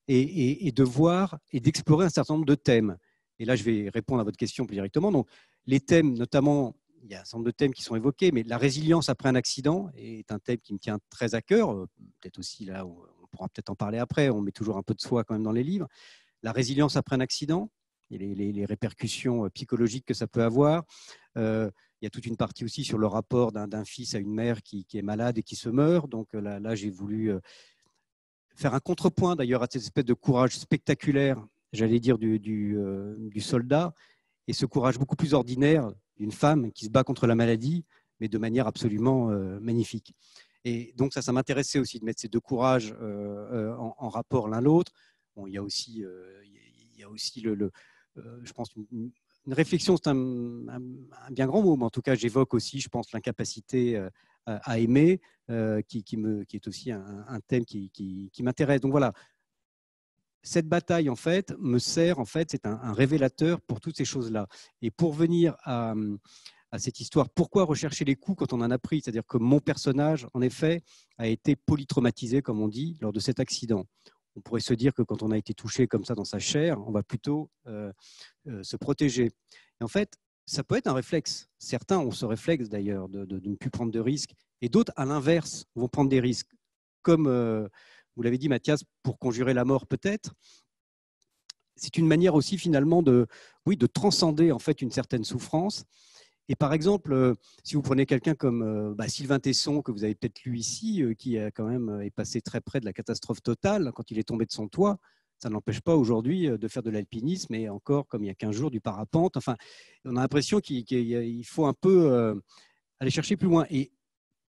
et de voir et d'explorer un certain nombre de thèmes. Et là, je vais répondre à votre question plus directement. Donc, les thèmes, notamment, il y a un certain nombre de thèmes qui sont évoqués, mais la résilience après un accident est un thème qui me tient très à cœur. Peut-être aussi, là, on pourra peut-être en parler après, on met toujours un peu de soi quand même dans les livres. La résilience après un accident et les répercussions psychologiques que ça peut avoir. Il y a toute une partie aussi sur le rapport d'un fils à une mère qui est malade et qui se meurt. Donc là j'ai voulu faire un contrepoint d'ailleurs à cette espèce de courage spectaculaire, j'allais dire, du soldat, et ce courage beaucoup plus ordinaire d'une femme qui se bat contre la maladie, mais de manière absolument magnifique. Et donc ça m'intéressait aussi de mettre ces deux courages en rapport l'un l'autre. Bon, il y a aussi je pense, une réflexion, c'est un bien grand mot, mais en tout cas, j'évoque aussi, je pense, l'incapacité à aimer, qui est aussi un thème qui m'intéresse. Donc voilà, cette bataille, en fait, me sert, en fait, c'est un révélateur pour toutes ces choses-là. Et pour venir à cette histoire, pourquoi rechercher les coups quand on en a pris? C'est-à-dire que mon personnage, en effet, a été polytraumatisé, comme on dit, lors de cet accident. On pourrait se dire que quand on a été touché comme ça dans sa chair, on va plutôt se protéger. Et en fait, ça peut être un réflexe. Certains ont ce réflexe d'ailleurs de ne plus prendre de risques, et d'autres, à l'inverse, vont prendre des risques. Comme vous l'avez dit, Mathias, pour conjurer la mort peut-être. C'est une manière aussi finalement de transcender en fait une certaine souffrance. Et par exemple, si vous prenez quelqu'un comme Sylvain Tesson, que vous avez peut-être lu ici, qui a quand même est passé très près de la catastrophe totale quand il est tombé de son toit, ça ne l'empêche pas aujourd'hui de faire de l'alpinisme et encore, comme il y a 15 jours, du parapente. Enfin, on a l'impression qu'il faut un peu aller chercher plus loin. Et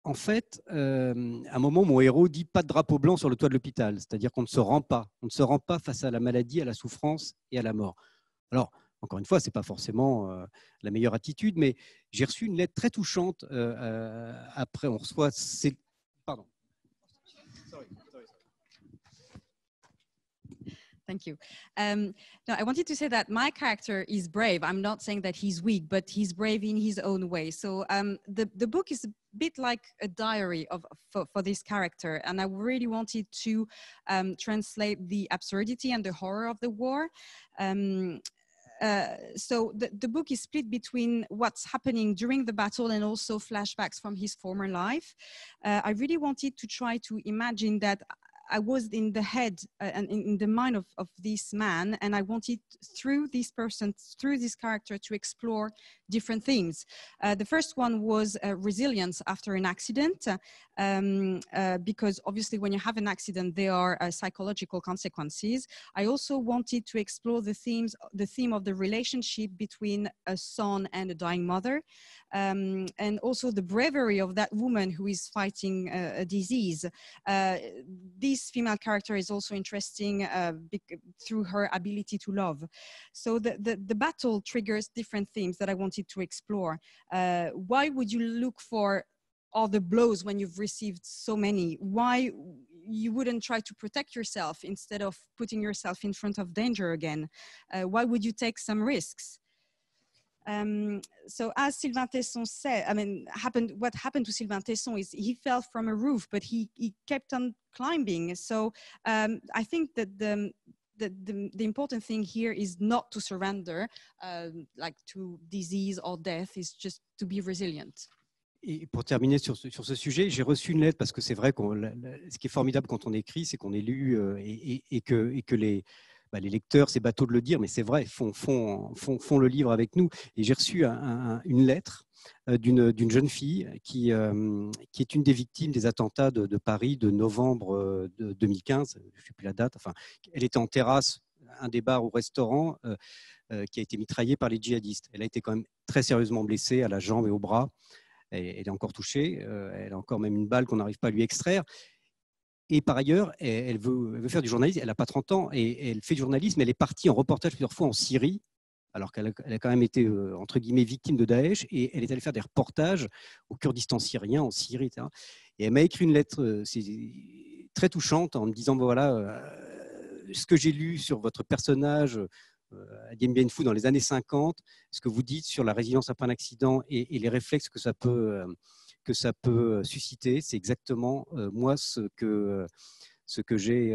en fait, à un moment, mon héros dit « pas de drapeau blanc sur le toit de l'hôpital », c'est-à-dire qu'on ne se rend pas. On ne se rend pas face à la maladie, à la souffrance et à la mort. Alors, encore une fois, ce n'est pas forcément la meilleure attitude, mais j'ai reçu une lettre très touchante. Après, on reçoit... Pardon. Sorry. Thank you. No, I wanted to say that my character is brave. I'm not saying that he's weak, but he's brave in his own way. So the book is a bit like a diary for this character. And I really wanted to translate the absurdity and the horror of the war. So the book is split between what's happening during the battle and also flashbacks from his former life. I really wanted to try to imagine that I was in the head and in the mind of this man, and I wanted through this person, through this character, to explore different things. The first one was resilience after an accident, because obviously when you have an accident, there are psychological consequences. I also wanted to explore the theme of the relationship between a son and a dying mother, and also the bravery of that woman who is fighting a disease. These this female character is also interesting through her ability to love. So the battle triggers different themes that I wanted to explore. Why would you look for all the blows when you've received so many? Why you wouldn't try to protect yourself instead of putting yourself in front of danger again? Why would you take some risks? So as Sylvain Tesson said, what happened to Sylvain Tesson is he fell from a roof, but he kept on climbing. So I think that the important thing here is not to surrender, like to disease or death, is just to be resilient. Et pour terminer sur ce sujet, j'ai reçu une lettre parce que c'est vrai que ce qui est formidable quand on écrit, c'est qu'on est lu et que les lecteurs, c'est bateau de le dire, mais c'est vrai, font le livre avec nous. Et j'ai reçu une lettre d'une jeune fille qui est une des victimes des attentats de Paris de novembre 2015. Je ne sais plus la date. Enfin, elle était en terrasse, un des bars ou restaurant, qui a été mitraillée par les djihadistes. Elle a été quand même très sérieusement blessée à la jambe et au bras. Elle est encore touchée. Elle a encore même une balle qu'on n'arrive pas à lui extraire. Et par ailleurs, elle veut faire du journalisme. Elle n'a pas 30 ans et elle fait du journalisme. Elle est partie en reportage plusieurs fois en Syrie, alors qu'elle a quand même été, entre guillemets, victime de Daesh. Et elle est allée faire des reportages au Kurdistan syrien, en Syrie, etc. Et elle m'a écrit une lettre très touchante en me disant, voilà, ce que j'ai lu sur votre personnage, Dien Bien Phu dans les années 50, ce que vous dites sur la résilience après un accident et les réflexes que ça peut susciter, c'est exactement moi ce que j'ai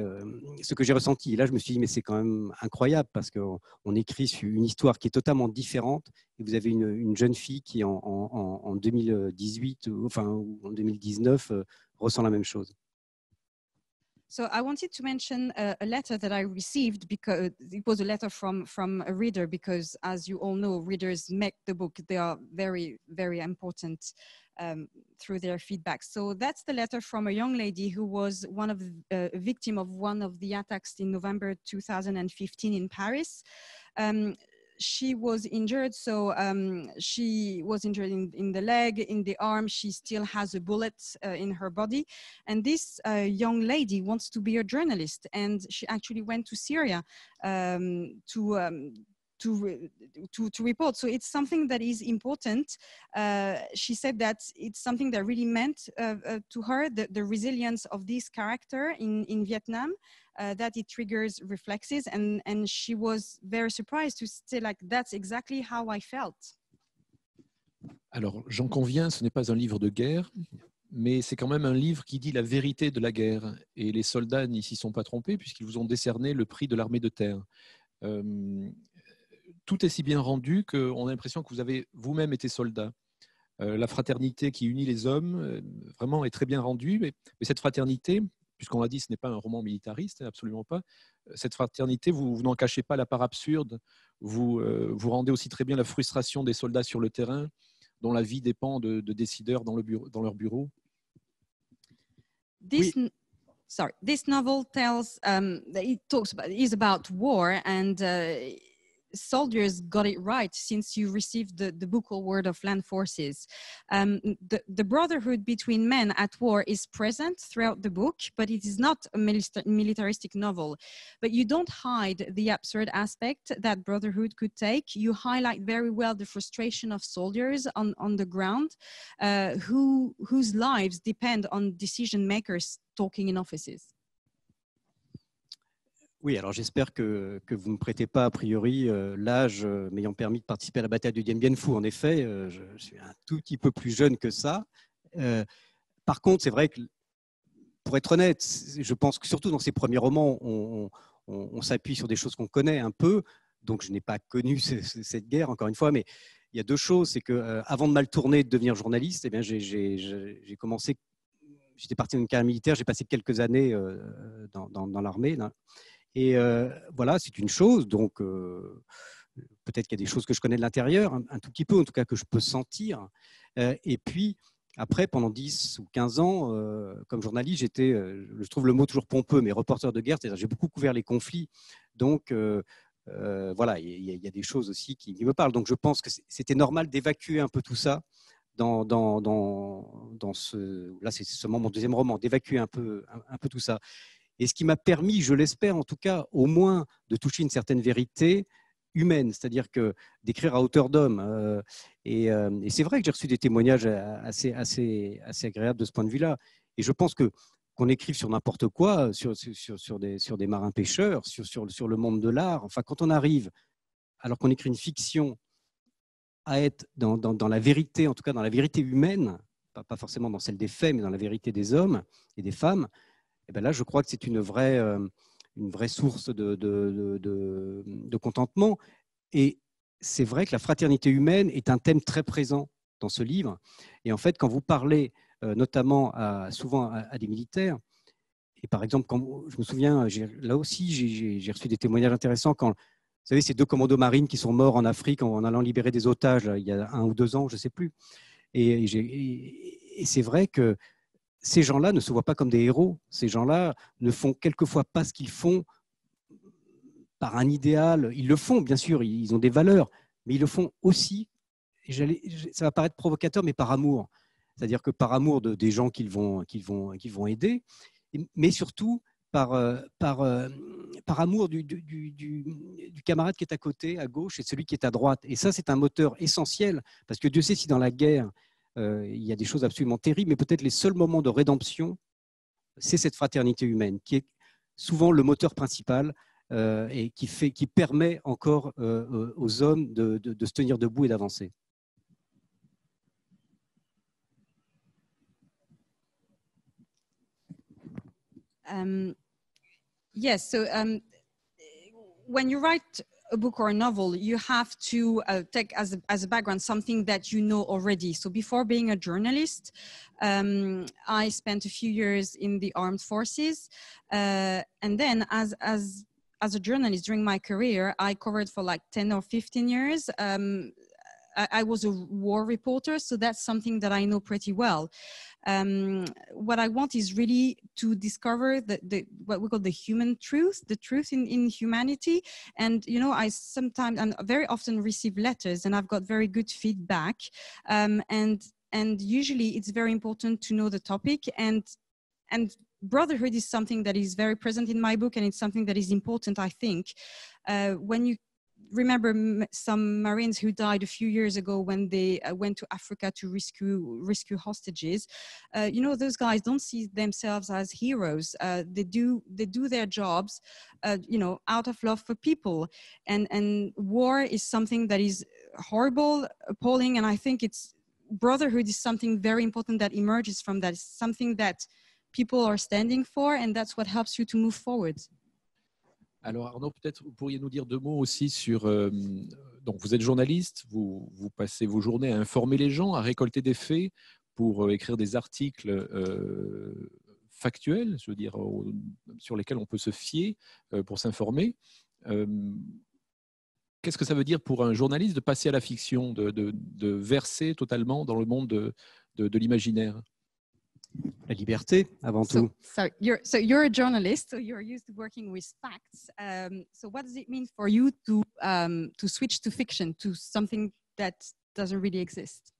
ressenti. Et là, je me suis dit, mais c'est quand même incroyable parce qu'on écrit sur une histoire qui est totalement différente et vous avez une jeune fille qui, en 2018, enfin en 2019, ressent la même chose. So I wanted to mention a letter that I received because it was a letter from a reader, because as you all know, readers make the book. They are very, very important through their feedback. So that's the letter from a young lady who was a victim of one of the attacks in November 2015 in Paris. She was injured, so she was injured in the leg, in the arm. She still has a bullet in her body. And this young lady wants to be a journalist, and she actually went to Syria to report. So it's something that is important. She said that it's something that really meant to her, the resilience of this character in Vietnam, that it triggers reflexes. And she was very surprised to say, like, that's exactly how I felt. Alors, j'en conviens, ce n'est pas un livre de guerre, mais c'est quand même un livre qui dit la vérité de la guerre. Et les soldats n'y s'y sont pas trompés puisqu'ils vous ont décerné le prix de l'armée de terre. Tout est si bien rendu qu'on a l'impression que vous avez vous-même été soldat. La fraternité qui unit les hommes, vraiment, est très bien rendue. Mais cette fraternité, puisqu'on l'a dit, ce n'est pas un roman militariste, absolument pas. Cette fraternité, vous n'en cachez pas la part absurde. Vous rendez aussi très bien la frustration des soldats sur le terrain, dont la vie dépend de décideurs dans leur bureau. This novel tells, is about war, and soldiers got it right since you received the buccal word of land forces. The brotherhood between men at war is present throughout the book, but it is not a militaristic novel. But you don't hide the absurd aspect that brotherhood could take. You highlight very well the frustration of soldiers on the ground, whose lives depend on decision makers talking in offices. Oui, alors j'espère que vous ne me prêtez pas a priori l'âge m'ayant permis de participer à la bataille de Dien Bien Phu. En effet, je suis un tout petit peu plus jeune que ça. Par contre, c'est vrai que, pour être honnête, je pense que surtout dans ces premiers romans, on s'appuie sur des choses qu'on connaît un peu. Donc, je n'ai pas connu cette guerre, encore une fois, mais il y a deux choses. C'est que avant de mal tourner et de devenir journaliste, eh bien, j'ai commencé. J'étais parti dans une carrière militaire. J'ai passé quelques années dans l'armée. Et voilà, c'est une chose, donc peut-être qu'il y a des choses que je connais de l'intérieur, un tout petit peu, en tout cas que je peux sentir. Et puis, après, pendant 10 ou 15 ans, comme journaliste, j'étais, je trouve le mot toujours pompeux, mais reporter de guerre, c'est-à-dire j'ai beaucoup couvert les conflits. Donc, voilà, il y a des choses aussi qui me parlent. Donc, je pense que c'était normal d'évacuer un peu tout ça dans ce... Là, c'est seulement mon deuxième roman, d'évacuer un peu tout ça. et ce qui m'a permis, je l'espère en tout cas, au moins de toucher une certaine vérité humaine, c'est-à-dire que d'écrire à hauteur d'homme. Et c'est vrai que j'ai reçu des témoignages assez agréables de ce point de vue-là. Et je pense qu'on écrive sur n'importe quoi, sur des marins pêcheurs, sur le monde de l'art. Enfin, quand on arrive, alors qu'on écrit une fiction, à être dans la vérité, en tout cas dans la vérité humaine, pas forcément dans celle des faits, mais dans la vérité des hommes et des femmes, et bien là, je crois que c'est une vraie source de contentement. Et c'est vrai que la fraternité humaine est un thème très présent dans ce livre. Et en fait, quand vous parlez notamment souvent à des militaires, et par exemple, quand, je me souviens, là aussi, j'ai reçu des témoignages intéressants quand, vous savez, ces 2 commandos marines qui sont morts en Afrique en allant libérer des otages, là, il y a 1 ou 2 ans, je ne sais plus. Et c'est vrai que ces gens-là ne se voient pas comme des héros. Ces gens-là ne font quelquefois pas ce qu'ils font par un idéal. Ils le font, bien sûr, ils ont des valeurs, mais ils le font aussi, ça va paraître provocateur, mais par amour. C'est-à-dire que par amour des gens qu'ils vont aider, mais surtout par amour du camarade qui est à côté, à gauche, et celui qui est à droite. Et ça, c'est un moteur essentiel, parce que Dieu sait si dans la guerre, il y a des choses absolument terribles, mais peut-être les seuls moments de rédemption, c'est cette fraternité humaine, qui est souvent le moteur principal et qui permet encore aux hommes de se tenir debout et d'avancer. Yes, so when you write a book or a novel, you have to take as a background something that you know already. So before being a journalist, I spent a few years in the armed forces, and then as a journalist during my career, I covered for like 10 or 15 years. I was a war reporter, so that's something that I know pretty well. What I want is really to discover what we call the human truth, the truth in humanity. And, you know, I sometimes and very often receive letters and I've got very good feedback. And usually it's very important to know the topic, and brotherhood is something that is very present in my book, and it's something that is important, I think. When you remember some Marines who died a few years ago when they went to Africa to rescue hostages. You know, those guys don't see themselves as heroes. They do their jobs, you know, out of love for people. And war is something that is horrible, appalling, and I think brotherhood is something very important that emerges from that. It's something that people are standing for, and that's what helps you to move forward. Alors Arnaud, peut-être vous pourriez nous dire 2 mots aussi sur... donc vous êtes journaliste, vous passez vos journées à informer les gens, à récolter des faits pour écrire des articles factuels, je veux dire, sur lesquels on peut se fier pour s'informer. Qu'est-ce que ça veut dire pour un journaliste de passer à la fiction, de verser totalement dans le monde de l'imaginaire? La liberté, avant tout. So you're a journalist, so you're used to working with facts. So what does it mean for you to switch to fiction, to something that doesn't really exist?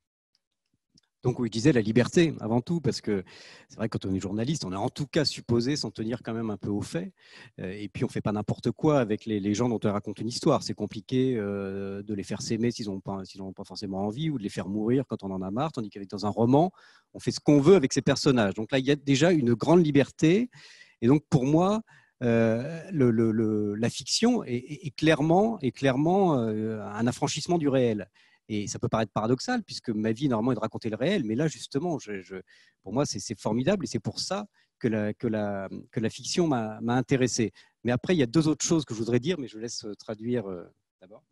Donc, oui, je disais la liberté avant tout, parce que c'est vrai que quand on est journaliste, on est en tout cas supposé s'en tenir quand même un peu au fait. Et puis, on ne fait pas n'importe quoi avec les gens dont on raconte une histoire. C'est compliqué de les faire s'aimer s'ils n'ont pas forcément envie, ou de les faire mourir quand on en a marre. Tandis qu'avec dans un roman, on fait ce qu'on veut avec ses personnages. Donc là, il y a déjà une grande liberté. Et donc, pour moi, la fiction est clairement un affranchissement du réel. Et ça peut paraître paradoxal, puisque ma vie, normalement, est de raconter le réel. Mais là, justement, pour moi, c'est formidable. Et c'est pour ça que la fiction m'a intéressé. Mais après, il y a 2 autres choses que je voudrais dire, mais je laisse traduire d'abord.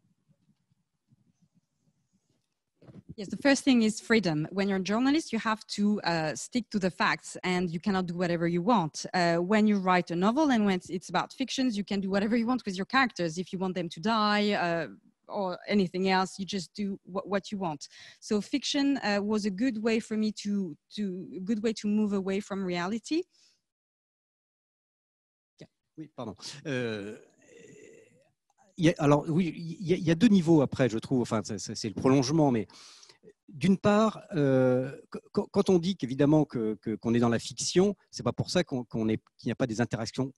Yes, the first thing is freedom. When you're a journalist, you have to stick to the facts, and you cannot do whatever you want. When you write a novel, and when it's about fictions, you can do whatever you want with your characters. If you want them to die, or anything else, you just do what you want. So fiction was a good way for me to move away from reality. Oui, pardon. Alors oui, il y a 2 niveaux après, je trouve. Enfin, c'est le prolongement, mais d'une part, quand on dit qu'évidemment qu'on est dans la fiction, c'est pas pour ça qu'il n'y a pas des interactions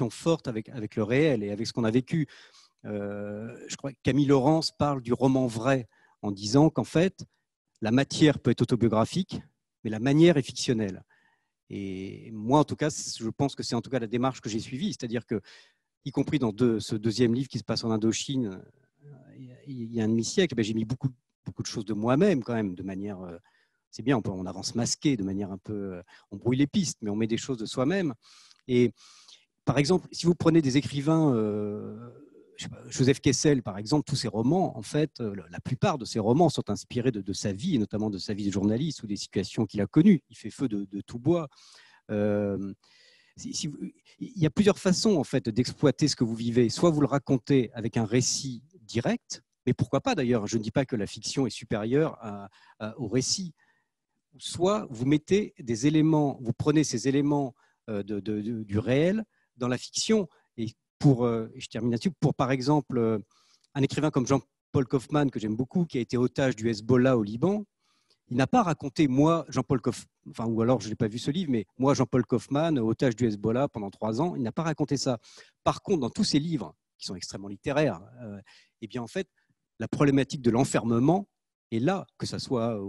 fortes avec le réel et avec ce qu'on a vécu. Je crois que Camille Laurence parle du roman vrai en disant qu'en fait, la matière peut être autobiographique, mais la manière est fictionnelle. Et moi, en tout cas, je pense que c'est en tout cas la démarche que j'ai suivie, c'est-à-dire que, y compris dans ce deuxième livre qui se passe en Indochine, il y a un demi-siècle, j'ai mis beaucoup de choses de moi-même quand même, de manière, c'est bien, on avance masqué, de manière un peu, on brouille les pistes, mais on met des choses de soi-même. Et par exemple, si vous prenez des écrivains, Joseph Kessel, par exemple, tous ses romans, en fait, la plupart de ses romans sont inspirés de sa vie, et notamment de sa vie de journaliste ou des situations qu'il a connues. Il fait feu de tout bois. Il y a plusieurs façons, en fait, d'exploiter ce que vous vivez. Soit vous le racontez avec un récit direct, mais pourquoi pas d'ailleurs, je ne dis pas que la fiction est supérieure au récit. Soit vous mettez des éléments, vous prenez ces éléments du réel dans la fiction. Et je termine là-dessus, pour par exemple un écrivain comme Jean-Paul Kaufmann, que j'aime beaucoup, qui a été otage du Hezbollah au Liban, il n'a pas raconté, moi, Jean-Paul Kaufmann, enfin, ou alors je n'ai pas vu ce livre, mais moi, Jean-Paul Kaufmann, otage du Hezbollah pendant 3 ans, il n'a pas raconté ça. Par contre, dans tous ses livres, qui sont extrêmement littéraires, eh bien, en fait, la problématique de l'enfermement est là, que ce soit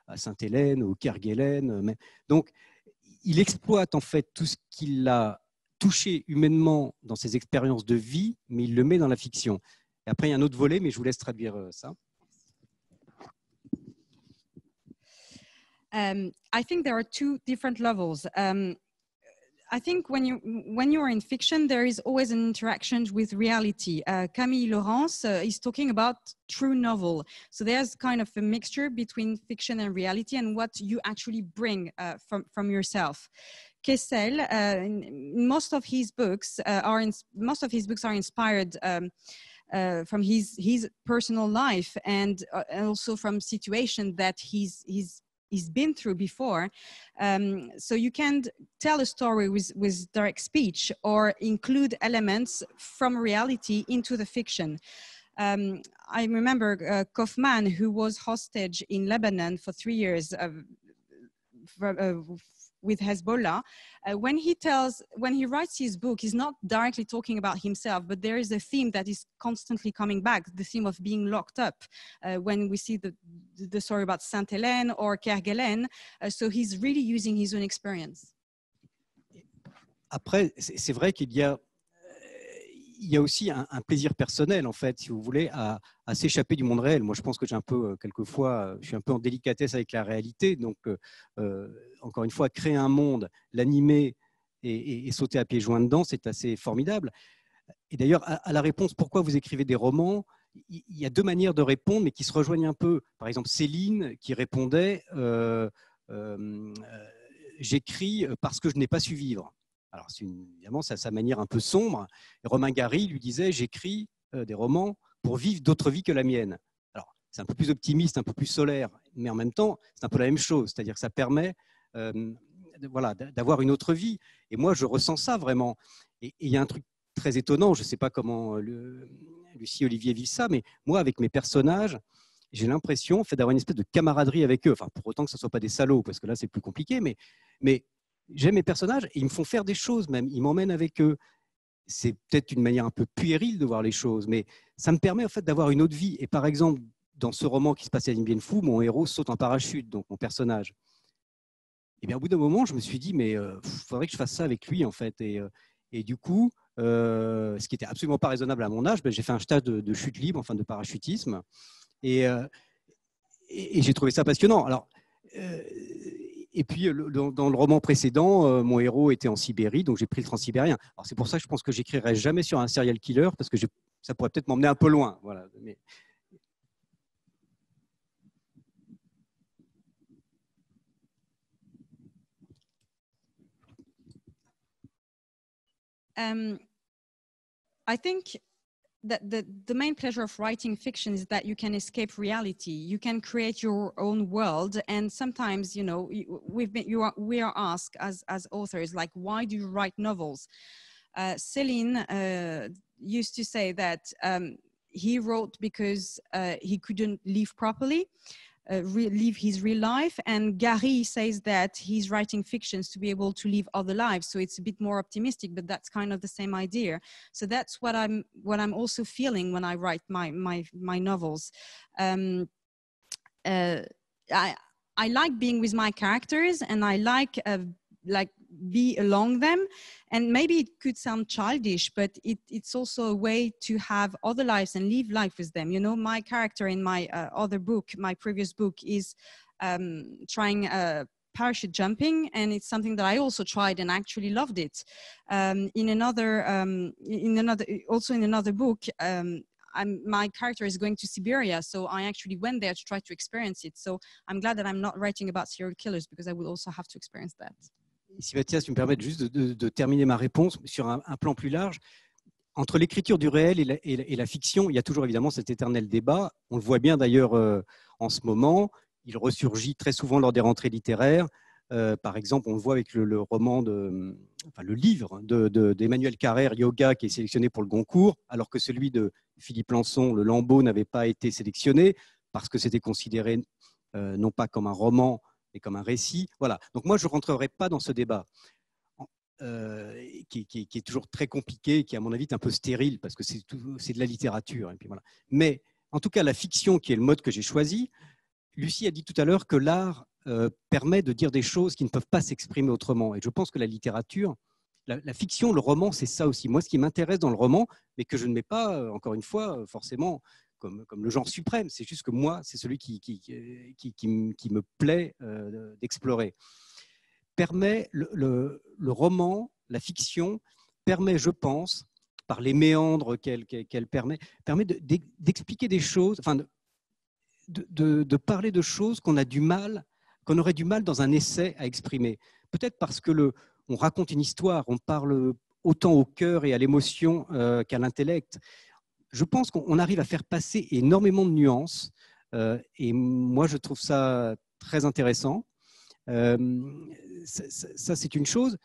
à Sainte-Hélène, au Kerguelen. Donc, il exploite en fait tout ce qu'il a touché humainement dans ses expériences de vie, mais il le met dans la fiction. Et après, il y a un autre volet, mais je vous laisse traduire ça. I think there are two different levels. I think when you are in fiction, there is always an interaction with reality. Camille Laurence is talking about true novel. So there's kind of a mixture between fiction and reality and what you actually bring from yourself. Kessel, most of his books are inspired from his personal life and also from situations that he's been through before. So you can tell a story with direct speech or include elements from reality into the fiction. I remember Kaufman, who was hostage in Lebanon for 3 years with Hezbollah. When he writes his book, he's not directly talking about himself, but there is a theme that is constantly coming back, the theme of being locked up. When we see the story about Sainte-Hélène or Kerguelen, so he's really using his own experience. Après, c'est vrai qu'il y a aussi un plaisir personnel, en fait, si vous voulez, à s'échapper du monde réel. Moi, je pense que quelquefois, je suis un peu en délicatesse avec la réalité. Donc, encore une fois, créer un monde, l'animer et sauter à pieds joints dedans, c'est assez formidable. Et d'ailleurs, à la réponse, pourquoi vous écrivez des romans, il y a 2 manières de répondre, mais qui se rejoignent un peu. Par exemple, Céline qui répondait j'écris parce que je n'ai pas su vivre. Alors, évidemment, c'est à sa manière un peu sombre. Et Romain Gary lui disait, j'écris des romans pour vivre d'autres vies que la mienne. Alors, c'est un peu plus optimiste, un peu plus solaire, mais en même temps, c'est un peu la même chose. C'est-à-dire que ça permet d'avoir une autre vie. Et moi, je ressens ça vraiment. Et il y a un truc très étonnant, je ne sais pas comment Lucie et Olivier vivent ça, mais moi, avec mes personnages, j'ai l'impression en fait, d'avoir une espèce de camaraderie avec eux. Enfin, pour autant que ce ne soit pas des salauds, parce que là, c'est plus compliqué, mais j'aime mes personnages et ils me font faire des choses même, ils m'emmènent avec eux. C'est peut-être une manière un peu puérile de voir les choses, mais ça me permet en fait d'avoir une autre vie. Et par exemple, dans ce roman qui se passe à Dien Bien Phu, mon héros saute en parachute, donc mon personnage. Et bien au bout d'un moment, je me suis dit, mais il faudrait que je fasse ça avec lui en fait. Et du coup, ce qui n'était absolument pas raisonnable à mon âge, j'ai fait un stage de chute libre, enfin de parachutisme. Et j'ai trouvé ça passionnant. Alors, et puis, dans le roman précédent, mon héros était en Sibérie, donc j'ai pris le transsibérien. Alors, c'est pour ça que je pense que j'écrirai jamais sur un serial killer, parce que ça pourrait peut-être m'emmener un peu loin. Voilà. Mais... I think that the main pleasure of writing fiction is that you can escape reality. You can create your own world, and sometimes, you know, we are asked as authors, like, why do you write novels? Céline used to say that he wrote because he couldn't live properly. live his real life, and Gary says that he's writing fictions to be able to live other lives. So it's a bit more optimistic, but that's kind of the same idea. So that's what I'm also feeling when I write my novels. I like being with my characters, and I like be along them, and maybe it could sound childish, but it's also a way to have other lives and live life with them. You know, my character in my other book, my previous book, is trying parachute jumping, and it's something that I also tried and actually loved it. In another book, my character is going to Siberia, so I actually went there to try to experience it. So I'm glad that I'm not writing about serial killers, because I will also have to experience that. Si Mathias, tu me permets juste de terminer ma réponse sur un plan plus large. Entre l'écriture du réel et la fiction, il y a toujours évidemment cet éternel débat. On le voit bien d'ailleurs en ce moment. Il ressurgit très souvent lors des rentrées littéraires. Par exemple, on le voit avec le roman le livre d'Emmanuel Carrère, Yoga, qui est sélectionné pour le Goncourt, alors que celui de Philippe Lançon, Le Lambeau, n'avait pas été sélectionné parce que c'était considéré non pas comme un roman, mais comme un récit. Voilà. Donc moi, je ne rentrerai pas dans ce débat qui est toujours très compliqué, qui à mon avis est un peu stérile parce que c'est de la littérature. Et puis voilà. Mais en tout cas, la fiction, qui est le mode que j'ai choisi, Lucie a dit tout à l'heure que l'art permet de dire des choses qui ne peuvent pas s'exprimer autrement. Et je pense que la littérature, la fiction, le roman, c'est ça aussi. Moi, ce qui m'intéresse dans le roman, mais que je ne mets pas, encore une fois, forcément comme le genre suprême, c'est juste que moi, c'est celui qui me plaît d'explorer. Permet le roman, la fiction, permet, je pense, par les méandres qu'elle permet d'expliquer des choses, enfin, de parler de choses qu'on aurait du mal dans un essai à exprimer. Peut-être parce que on raconte une histoire, on parle autant au cœur et à l'émotion qu'à l'intellect. Je pense qu'on arrive à faire passer énormément de nuances et moi, je trouve ça très intéressant. Ça, c'est une chose.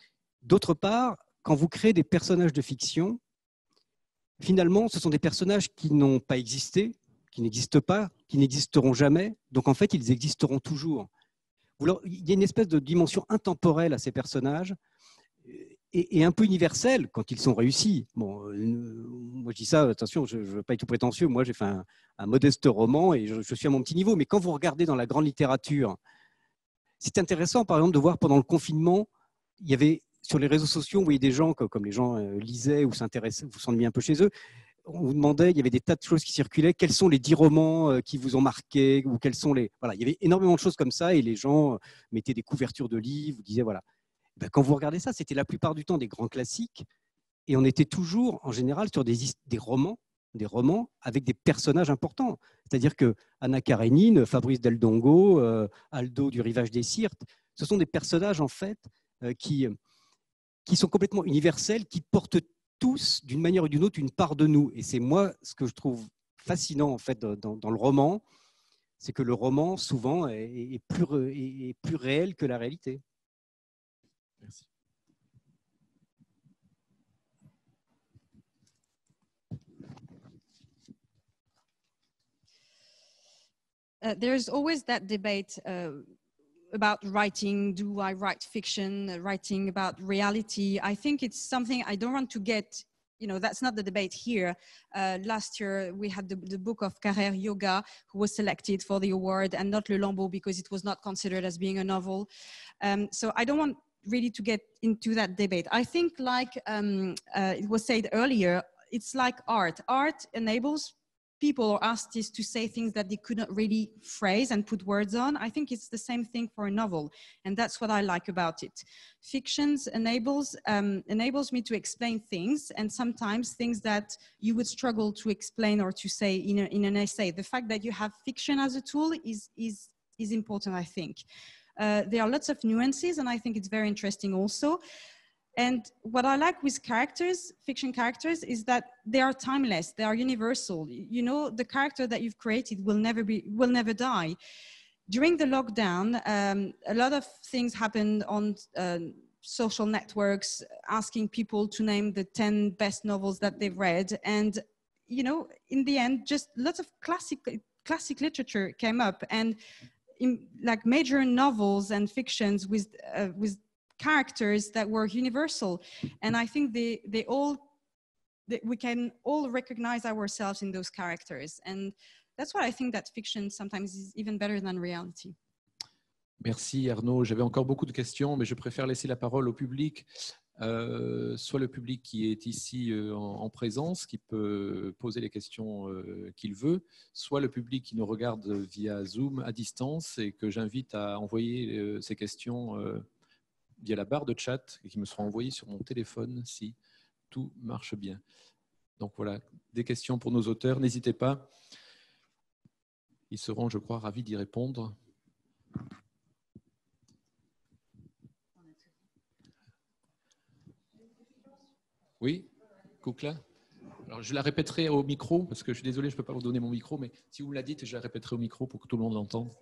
D'autre part, quand vous créez des personnages de fiction, finalement, ce sont des personnages qui n'ont pas existé, qui n'existent pas, qui n'existeront jamais. Donc, en fait, ils existeront toujours. Il y a une espèce de dimension intemporelle à ces personnages et un peu universelle quand ils sont réussis. Bon, moi, je dis ça, attention, je ne veux pas être tout prétentieux. Moi, j'ai fait un modeste roman et je suis à mon petit niveau. Mais quand vous regardez dans la grande littérature, c'est intéressant, par exemple, de voir pendant le confinement, il y avait sur les réseaux sociaux, vous voyez des gens, comme les gens lisaient ou s'intéressaient, vous s'ennuyaient un peu chez eux, on vous demandait, il y avait des tas de choses qui circulaient, quels sont les 10 romans qui vous ont marqué, ou quels sont les... Voilà, il y avait énormément de choses comme ça, et les gens mettaient des couvertures de livres, vous disaient, voilà. Ben, quand vous regardez ça, c'était la plupart du temps des grands classiques, et on était toujours, en général, sur des romans avec des personnages importants. C'est-à-dire que Anna Karénine, Fabrice Del Dongo, Aldo du Rivage des Sirtes, ce sont des personnages, en fait, qui sont complètement universels, qui portent tous, d'une manière ou d'une autre, une part de nous. Et c'est moi, ce que je trouve fascinant, en fait, dans le roman, c'est que le roman, souvent, est plus réel que la réalité. Merci. There's always that debate about writing. Do I write fiction, writing about reality? I think it's something I don't want to get, that's not the debate here. Last year, we had the book of Carrère, Yoga, who was selected for the award, and not Le Lambeau because it was not considered as being a novel. So I don't want really to get into that debate. I think like it was said earlier, it's like art. Art enables people or artists to say things that they could not really phrase and put words on. I think it's the same thing for a novel, and that's what I like about it. Fictions enables me to explain things, and sometimes things that you would struggle to explain or to say in an essay. The fact that you have fiction as a tool is important, I think. There are lots of nuances, and I think it's very interesting also. And what I like with characters, fiction characters, is that they are timeless, they are universal. The character that you've created will never die. During the lockdown, a lot of things happened on social networks, asking people to name the 10 best novels that they've read. And, in the end, just lots of classic literature came up, and in like major novels and fictions with characters that were universal, and I think we can all recognize ourselves in those characters, and that's why I think that fiction sometimes is even better than reality. Merci Arnaud. J'avais encore beaucoup de questions, mais je préfère laisser la parole au public, soit le public qui est ici en présence, qui peut poser les questions qu'il veut, soit le public qui nous regarde via Zoom à distance et que j'invite à envoyer ces questions via la barre de chat et qui me seront envoyées sur mon téléphone si tout marche bien. Donc voilà, des questions pour nos auteurs, n'hésitez pas. Ils seront, je crois, ravis d'y répondre. Oui, Koukla. Alors, je la répéterai au micro, parce que je suis désolé, je ne peux pas vous donner mon micro, mais si vous me la dites, je la répéterai au micro pour que tout le monde l'entende.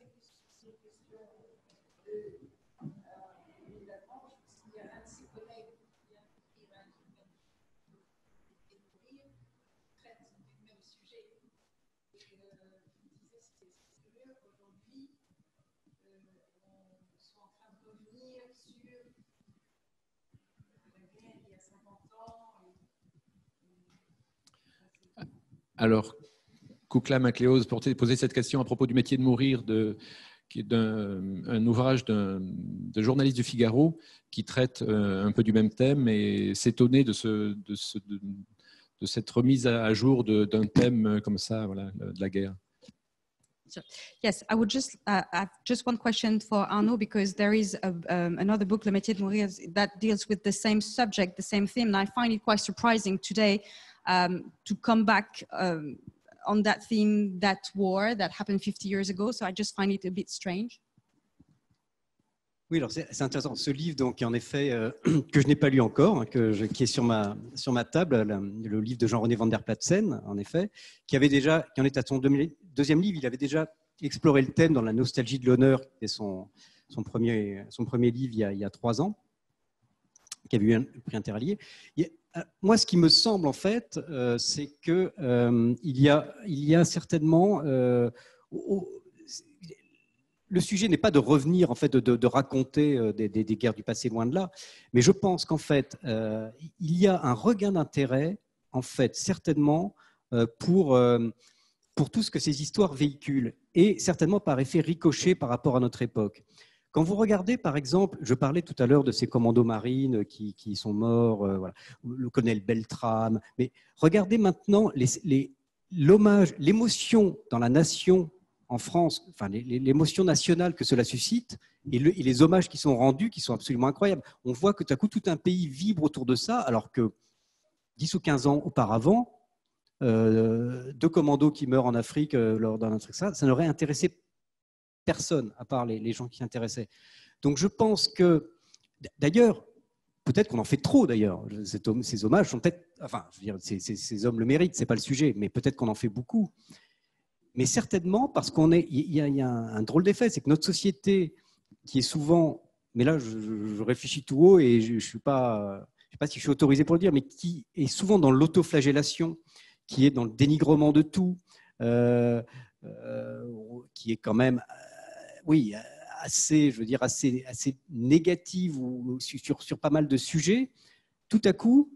Alors, Koukla Macléose posait cette question à propos du métier de mourir, qui est un ouvrage d'un journaliste du Figaro qui traite un peu du même thème et s'étonnait de cette remise à jour d'un thème comme ça, voilà, de la guerre. So, yes, I would just have just one question for Arnaud, because there is another book, Le Métier de Mourir, that deals with the same subject, the same theme, and I find it quite surprising today to come back on that theme, that war that happened 50 years ago. So I just find it a bit strange. Oui, alors c'est intéressant. Ce livre, donc, en effet, que je n'ai pas lu encore, hein, qui est sur ma table, le livre de Jean-René van der Platsen, en effet, qui en est à son deuxième livre. Il avait déjà exploré le thème dans La nostalgie de l'honneur, qui est son premier livre il y a 3 ans, qui avait eu un prix Interallié. Moi, ce qui me semble, en fait, c'est qu'il y a certainement... le sujet n'est pas de revenir, en fait, de raconter des guerres du passé, loin de là, mais je pense qu'en fait, il y a un regain d'intérêt, en fait, certainement, pour tout ce que ces histoires véhiculent, et certainement par effet ricochet par rapport à notre époque. Quand vous regardez, par exemple, je parlais tout à l'heure de ces commandos marines qui sont morts, voilà, le colonel Beltrame, mais regardez maintenant l'hommage, l'émotion dans la nation en France, enfin, l'émotion nationale que cela suscite et les hommages qui sont rendus, qui sont absolument incroyables. On voit que tout à coup, tout un pays vibre autour de ça, alors que 10 ou 15 ans auparavant, 2 commandos qui meurent en Afrique lors d'un truc, ça n'aurait intéressé personne, à part les gens qui s'intéressaient. Donc je pense que, d'ailleurs, peut-être qu'on en fait trop, d'ailleurs. Ces hommages sont peut-être... Enfin, je veux dire, ces hommes le méritent, ce n'est pas le sujet, mais peut-être qu'on en fait beaucoup. Mais certainement, parce il y a un drôle d'effet, c'est que notre société, qui est souvent... Mais là, je réfléchis tout haut et je ne sais pas si je suis autorisé pour le dire, mais qui est souvent dans l'autoflagellation, qui est dans le dénigrement de tout, qui est quand même... oui, assez, je veux dire, assez négative sur pas mal de sujets, tout à coup,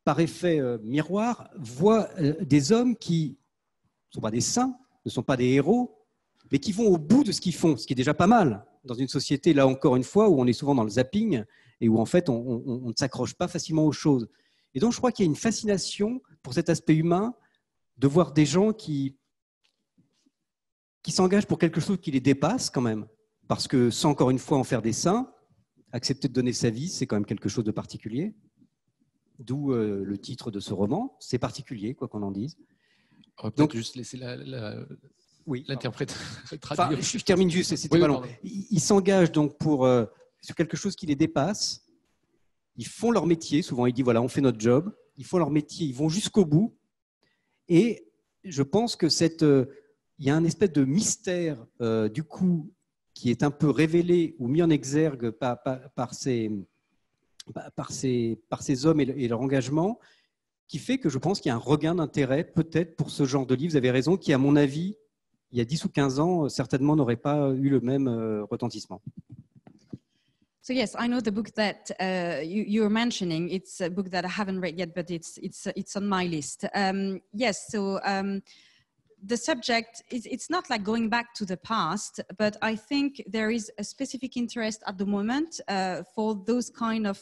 par effet miroir, voit des hommes qui ne sont pas des saints, ne sont pas des héros, mais qui vont au bout de ce qu'ils font, ce qui est déjà pas mal dans une société, là encore une fois, où on est souvent dans le zapping et où en fait on ne s'accroche pas facilement aux choses. Et donc je crois qu'il y a une fascination pour cet aspect humain de voir des gens qui s'engagent pour quelque chose qui les dépasse quand même, parce que sans encore une fois en faire des saints, accepter de donner sa vie, c'est quand même quelque chose de particulier, d'où le titre de ce roman, c'est particulier, quoi qu'on en dise. On va peut-être juste laisser l'interprète traduire. Enfin, je termine juste, c'était pas long. Ils s'engagent donc sur quelque chose qui les dépasse, ils font leur métier, souvent ils disent voilà, on fait notre job, ils font leur métier, ils vont jusqu'au bout, et je pense que il y a un espèce de mystère, du coup, qui est un peu révélé ou mis en exergue par ces hommes et leur engagement, qui fait que je pense qu'il y a un regain d'intérêt, peut-être, pour ce genre de livre. Vous avez raison, qui, à mon avis, il y a 10 ou 15 ans, certainement n'aurait pas eu le même retentissement. So yes, I know the book that you're mentioning. It's a book that I haven't read yet, but it's on my list. Yes, so the subject it's not like going back to the past, but I think there is a specific interest at the moment for those kind of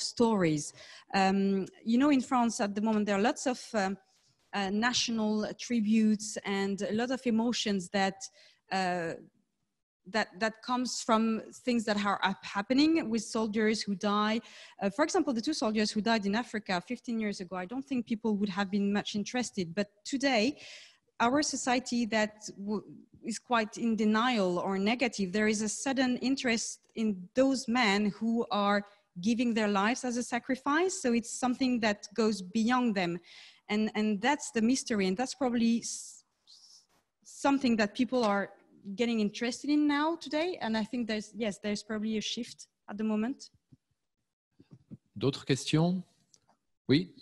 stories. You know, in France at the moment there are lots of national tributes and a lot of emotions that comes from things that are happening with soldiers who die. For example, the 2 soldiers who died in Africa 15 years ago, I don't think people would have been much interested. But today, our society that is quite in denial or negative, there is a sudden interest in those men who are giving their lives as a sacrifice. So it's something that goes beyond them. And that's the mystery. And that's probably something that people are getting interested in now today, and I think there's probably a shift at the moment. D'autres questions? Oui.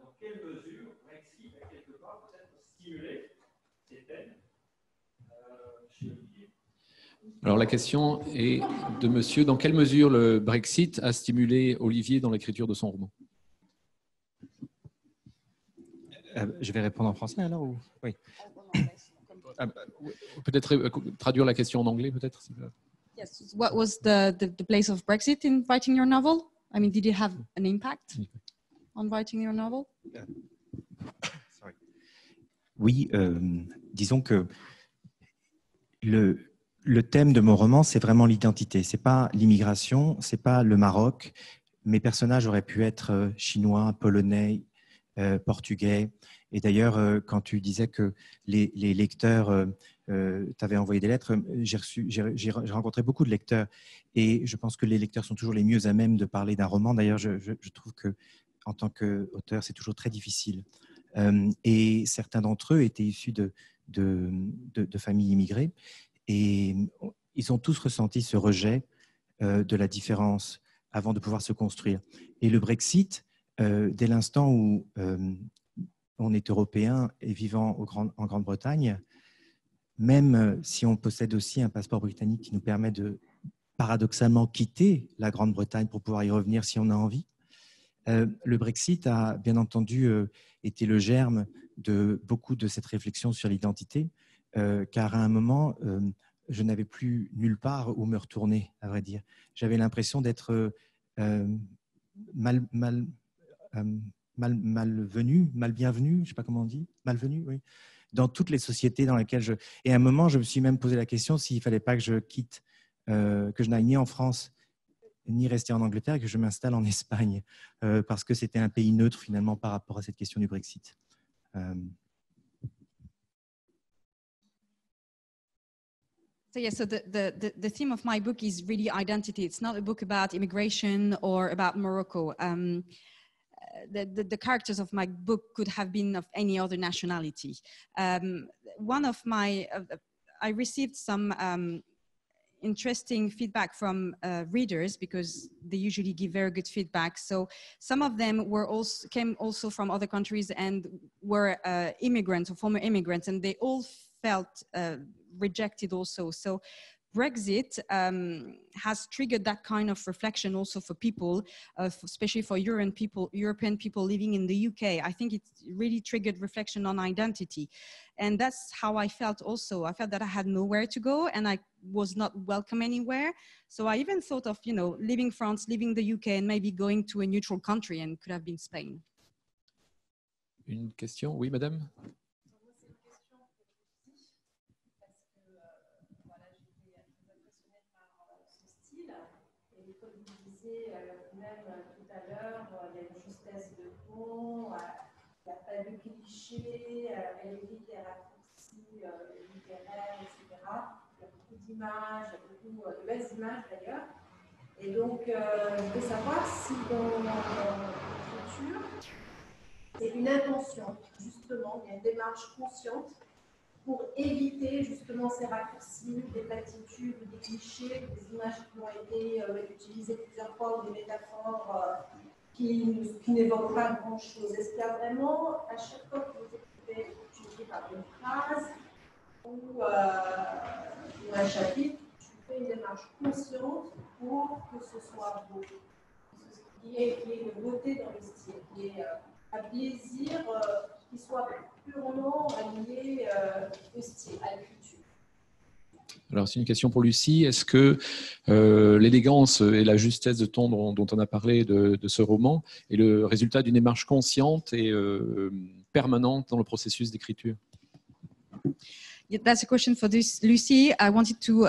Dans quelle mesure Brexit a quelque part peut-être stimulé ces thèmes chez Olivier? Alors la question est de monsieur, dans quelle mesure le Brexit a stimulé Olivier dans l'écriture de son roman? Je vais répondre en français alors ou... Oui. Peut-être traduire la question en anglais, peut-être? Yes. What was the place of Brexit in writing your novel? I mean, did it have an impact on writing your novel? Sorry. Oui, disons que le thème de mon roman, c'est vraiment l'identité. C'est pas l'immigration, c'est pas le Maroc. Mes personnages auraient pu être chinois, polonais, portugais. Et d'ailleurs, quand tu disais que les lecteurs t'avaient envoyé des lettres, j'ai rencontré beaucoup de lecteurs. Et je pense que les lecteurs sont toujours les mieux à même de parler d'un roman. D'ailleurs, je trouve que en tant qu'auteur, c'est toujours très difficile. Et certains d'entre eux étaient issus de familles immigrées. Et ils ont tous ressenti ce rejet de la différence avant de pouvoir se construire. Et le Brexit, dès l'instant où on est européen et vivant en Grande-Bretagne, même si on possède aussi un passeport britannique qui nous permet de paradoxalement quitter la Grande-Bretagne pour pouvoir y revenir si on a envie, le Brexit a bien entendu été le germe de beaucoup de cette réflexion sur l'identité, car à un moment, je n'avais plus nulle part où me retourner, à vrai dire. J'avais l'impression d'être malvenu, mal bienvenu, je ne sais pas comment on dit, malvenu, oui, dans toutes les sociétés dans lesquelles Et à un moment, je me suis même posé la question s'il ne fallait pas que je quitte, que je n'aille ni en France, ni rester en Angleterre, que je m'installe en Espagne, parce que c'était un pays neutre finalement par rapport à cette question du Brexit. So yeah, so the theme of my book is really identity. It's not a book about immigration or about Morocco. The characters of my book could have been of any other nationality. One of my, I received some interesting feedback from readers because they usually give very good feedback. So some of them came also from other countries and were immigrants or former immigrants, and they all felt rejected also. So Brexit has triggered that kind of reflection also for people, especially for European people living in the UK. I think it really triggered reflection on identity. And that's how I felt also. I felt that I had nowhere to go and I was not welcome anywhere. So I even thought of, leaving France, leaving the UK and maybe going to a neutral country, and could have been Spain. Une question? Oui, madame? Même tout à l'heure, il y a une justesse de ton, il n'y a pas de clichés, elle évite les raccourcis littéraires, etc. Il y a beaucoup d'images, beaucoup de belles images d'ailleurs. Et donc, je voulais savoir si dans l'écriture, c'est une intention, justement, il y a une démarche consciente pour éviter justement ces raccourcis, des platitudes, des clichés, des images qui ont été utilisées plusieurs fois ou des métaphores qui n'évoquent pas grand-chose. Est-ce qu'il y a vraiment, à chaque fois que vous écrivez, tu écris par une phrase ou un chapitre, tu fais une démarche consciente pour que ce soit beau, qu'il y ait une beauté dans le style, qu'il y ait un plaisir qui soit purement lié au style, à l'écriture. Alors, c'est une question pour Lucie. Est-ce que l'élégance et la justesse de ton dont on a parlé de ce roman est le résultat d'une démarche consciente et permanente dans le processus d'écriture? Yeah, that's a question for this, Lucy. I wanted to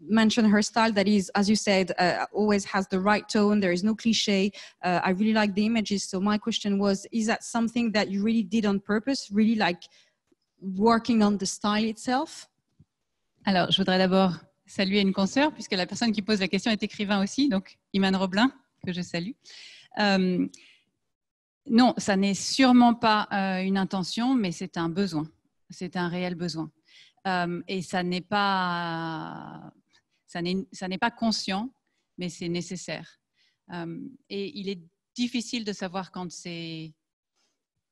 mention her style that is, as you said, always has the right tone. There is no cliche. I really like the images. So my question was, is that something that you really did on purpose, really like working on the style itself? Alors, je voudrais d'abord saluer une consoeur, puisque la personne qui pose la question est écrivain aussi, donc Iman Roblin, que je salue. Non, ça n'est sûrement pas une intention, mais c'est un besoin. C'est un réel besoin. Et ça n'est pas conscient, mais c'est nécessaire. Et il est difficile de savoir quand c'est...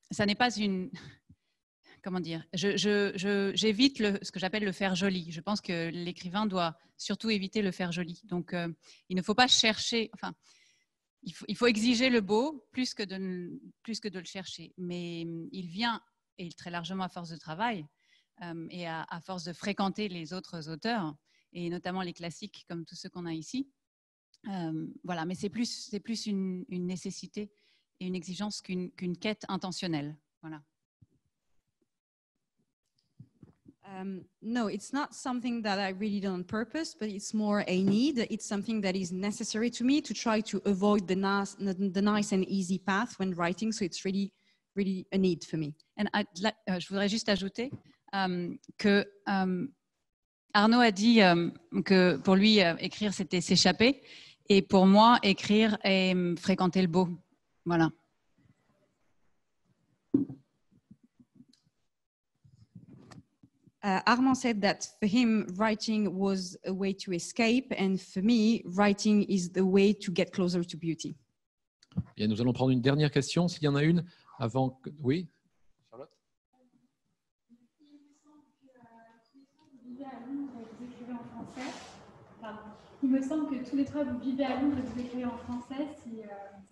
Ça n'est pas une... Comment dire, j'évite ce que j'appelle le faire joli. Je pense que l'écrivain doit surtout éviter le faire joli. Donc, il ne faut pas chercher, enfin, il faut exiger le beau plus que de le chercher. Mais il vient, et très largement à force de travail, et à force de fréquenter les autres auteurs, et notamment les classiques comme tous ceux qu'on a ici. Voilà, mais c'est plus une nécessité et une exigence qu'une quête intentionnelle. Voilà. No, it's not something that I really done on purpose, but it's more a need. It's something that is necessary to me to try to avoid the nice and easy path when writing. So it's really a need for me. And je voudrais juste ajouter que Arnaud a dit que pour lui, écrire, c'était s'échapper. Et pour moi, écrire est fréquenter le beau. Voilà. Armand said that for him, writing was a way to escape, and for me, writing is the way to get closer to beauty. Bien, nous allons prendre une dernière question, s'il y en a une, avant que... Oui, Charlotte? Il me semble que tous les trois, vous vivez à Londres et vous écrivez en français, si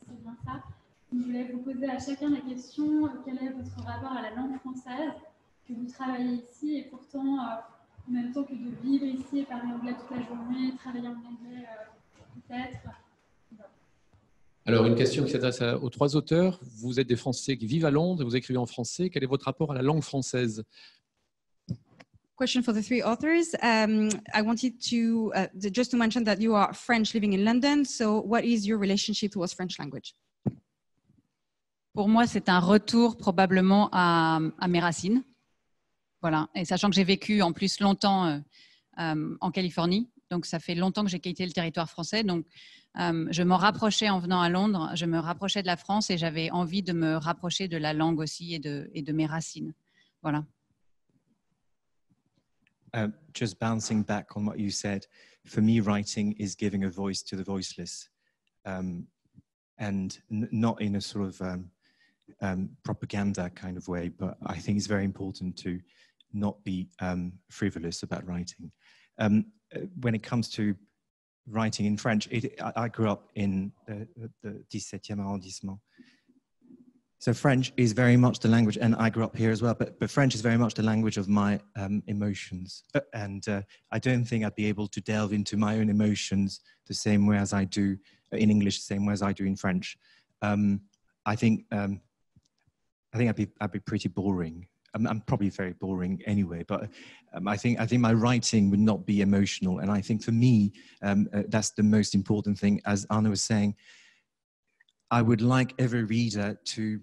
c'est bien ça. Je voulais vous poser à chacun la question, quel est votre rapport à la langue française, que vous travaillez ici et pourtant, en même temps que de vivre ici et parler anglais toute la journée, travailler en anglais peut-être. Alors, une question qui s'adresse aux trois auteurs. Vous êtes des Français qui vivent à Londres, vous écrivez en français. Quel est votre rapport à la langue française? Question for the three authors. I wanted to just to mention that you are French living in London. So what is your relationship towards French language? Pour moi, c'est un retour probablement à mes racines. Voilà. Et sachant que j'ai vécu en plus longtemps en Californie, donc ça fait longtemps que j'ai quitté le territoire français. Donc, je m'en rapprochais en venant à Londres, je me rapprochais de la France et j'avais envie de me rapprocher de la langue aussi et de mes racines. Voilà. Just bouncing back on what you said, for me, writing is giving a voice to the voiceless, and not in a sort of propaganda kind of way, but I think it's very important to not be frivolous about writing. When it comes to writing in French, I grew up in the 17e arrondissement. So French is very much the language, and I grew up here as well, but French is very much the language of my emotions. And I don't think I'd be able to delve into my own emotions the same way as I do in English, the same way as I do in French. I think I'd be pretty boring. I'm probably very boring anyway, but I think my writing would not be emotional. And I think for me, that's the most important thing. As Anna was saying, I would like every reader to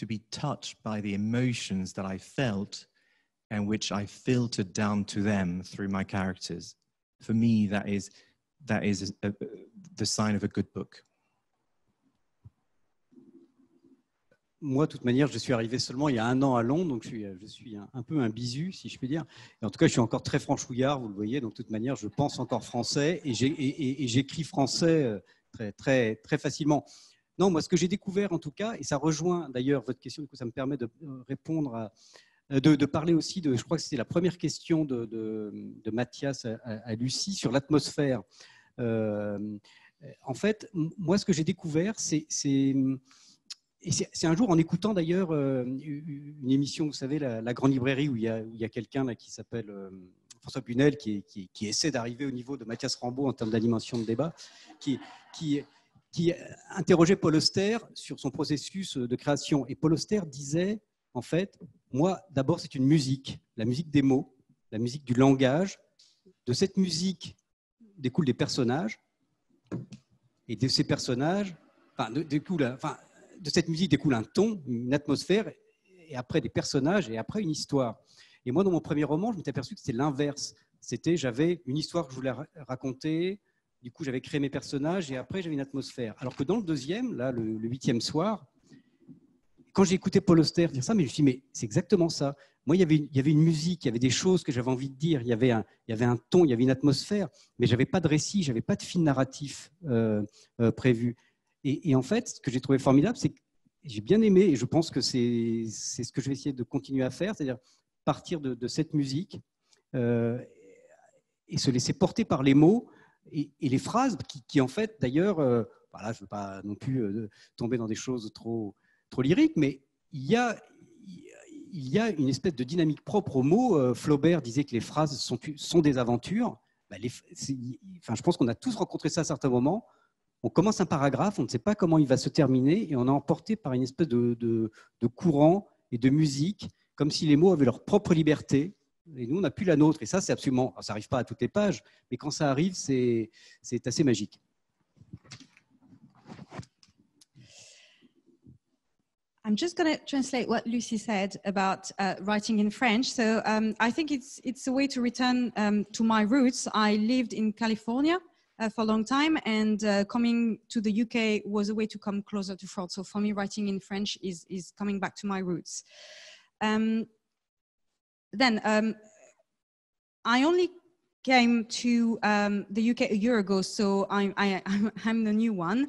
be touched by the emotions that I felt and which I filtered down to them through my characters. For me, that is that is the sign of a good book? Moi, de toute manière, je suis arrivé seulement il y a 1 an à Londres, donc je suis un peu un bisu, si je puis dire. Et en tout cas, je suis encore très franchouillard, vous le voyez. Donc, de toute manière, je pense encore français et j'écris français très, très, très facilement. Non, moi, ce que j'ai découvert, en tout cas, et ça rejoint d'ailleurs votre question, du coup, ça me permet de répondre de parler aussi de, je crois que c'était la première question de Mathias à Lucie sur l'atmosphère. En fait, moi, ce que j'ai découvert, c'est un jour, en écoutant d'ailleurs une émission, vous savez, la Grande Librairie, où il y a quelqu'un là qui s'appelle François Bunel, qui essaie d'arriver au niveau de Mathias Rambaud en termes d'animation de débat, qui interrogeait Paul Auster sur son processus de création. Et Paul Auster disait, en fait, moi, d'abord, c'est une musique, la musique des mots, la musique du langage. De cette musique découlent des personnages, et de ces personnages, de cette musique découle un ton, une atmosphère, et après des personnages, et après une histoire. Et moi, dans mon premier roman, je m'étais aperçu que c'était l'inverse. J'avais une histoire que je voulais raconter, du coup, j'avais créé mes personnages, et après, j'avais une atmosphère. Alors que dans le deuxième, là, le 8e soir, quand j'ai écouté Paul Auster dire ça, mais je me suis dit, mais c'est exactement ça. Moi, il y avait une musique, il y avait des choses que j'avais envie de dire, il y avait un ton, il y avait une atmosphère, mais je n'avais pas de récit, je n'avais pas de fil narratif prévu. Et en fait, ce que j'ai trouvé formidable, c'est que j'ai bien aimé, et je pense que c'est ce que je vais essayer de continuer à faire, c'est-à-dire partir de cette musique et se laisser porter par les mots et les phrases qui en fait, d'ailleurs, voilà, je ne veux pas non plus tomber dans des choses trop lyriques, mais il y a une espèce de dynamique propre aux mots. Flaubert disait que les phrases sont des aventures. Je pense qu'on a tous rencontré ça à certains moments. On commence un paragraphe, on ne sait pas comment il va se terminer, et on est emporté par une espèce de courant et de musique, comme si les mots avaient leur propre liberté, et nous, on n'a plus la nôtre. Et ça, c'est absolument... Ça n'arrive pas à toutes les pages, mais quand ça arrive, c'est assez magique. I'm just going to translate what Lucy said about writing in French. So I think it's a way to return to my roots. I lived in California for a long time, and coming to the UK was a way to come closer to France. So for me, writing in French is coming back to my roots. I only came to the UK a year ago, so I'm the new one.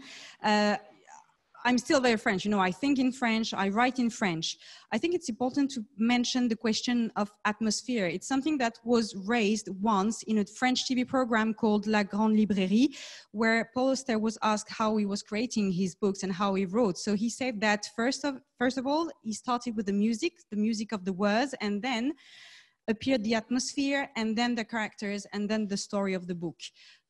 I'm still very French. You know, I think in French, I write in French. I think it's important to mention the question of atmosphere. It's something that was raised once in a French TV program called La Grande Librairie, where Paul Auster was asked how he was creating his books and how he wrote. So he said that first of all, he started with the music of the words, and then appeared the atmosphere, and then the characters, and then the story of the book.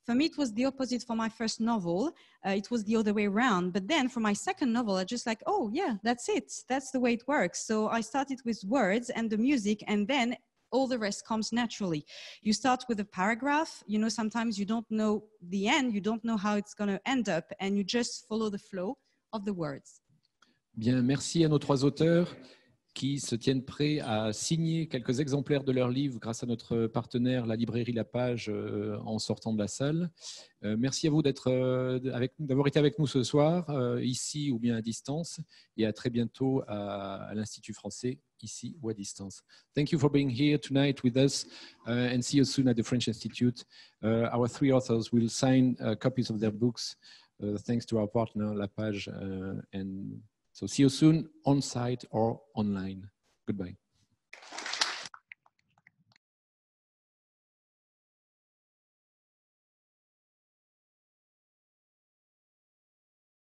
For me, it was the opposite for my first novel. It was the other way around. But then for my second novel, I just like, oh yeah, that's it. That's the way it works. So I started with words and the music, and then all the rest comes naturally. You start with a paragraph. You know, sometimes you don't know the end. You don't know how it's going to end up, and you just follow the flow of the words. Bien, merci à nos 3 auteurs qui se tiennent prêts à signer quelques exemplaires de leurs livres grâce à notre partenaire, la librairie La Page, en sortant de la salle. Merci à vous d'avoir été avec nous ce soir, ici ou bien à distance, et à très bientôt à l'Institut français, ici ou à distance. Thank you for being here tonight with us, and see you soon at the French Institute. Our 3 authors will sign copies of their books, thanks to our partner, La Page, and so see you soon on site or online. Goodbye.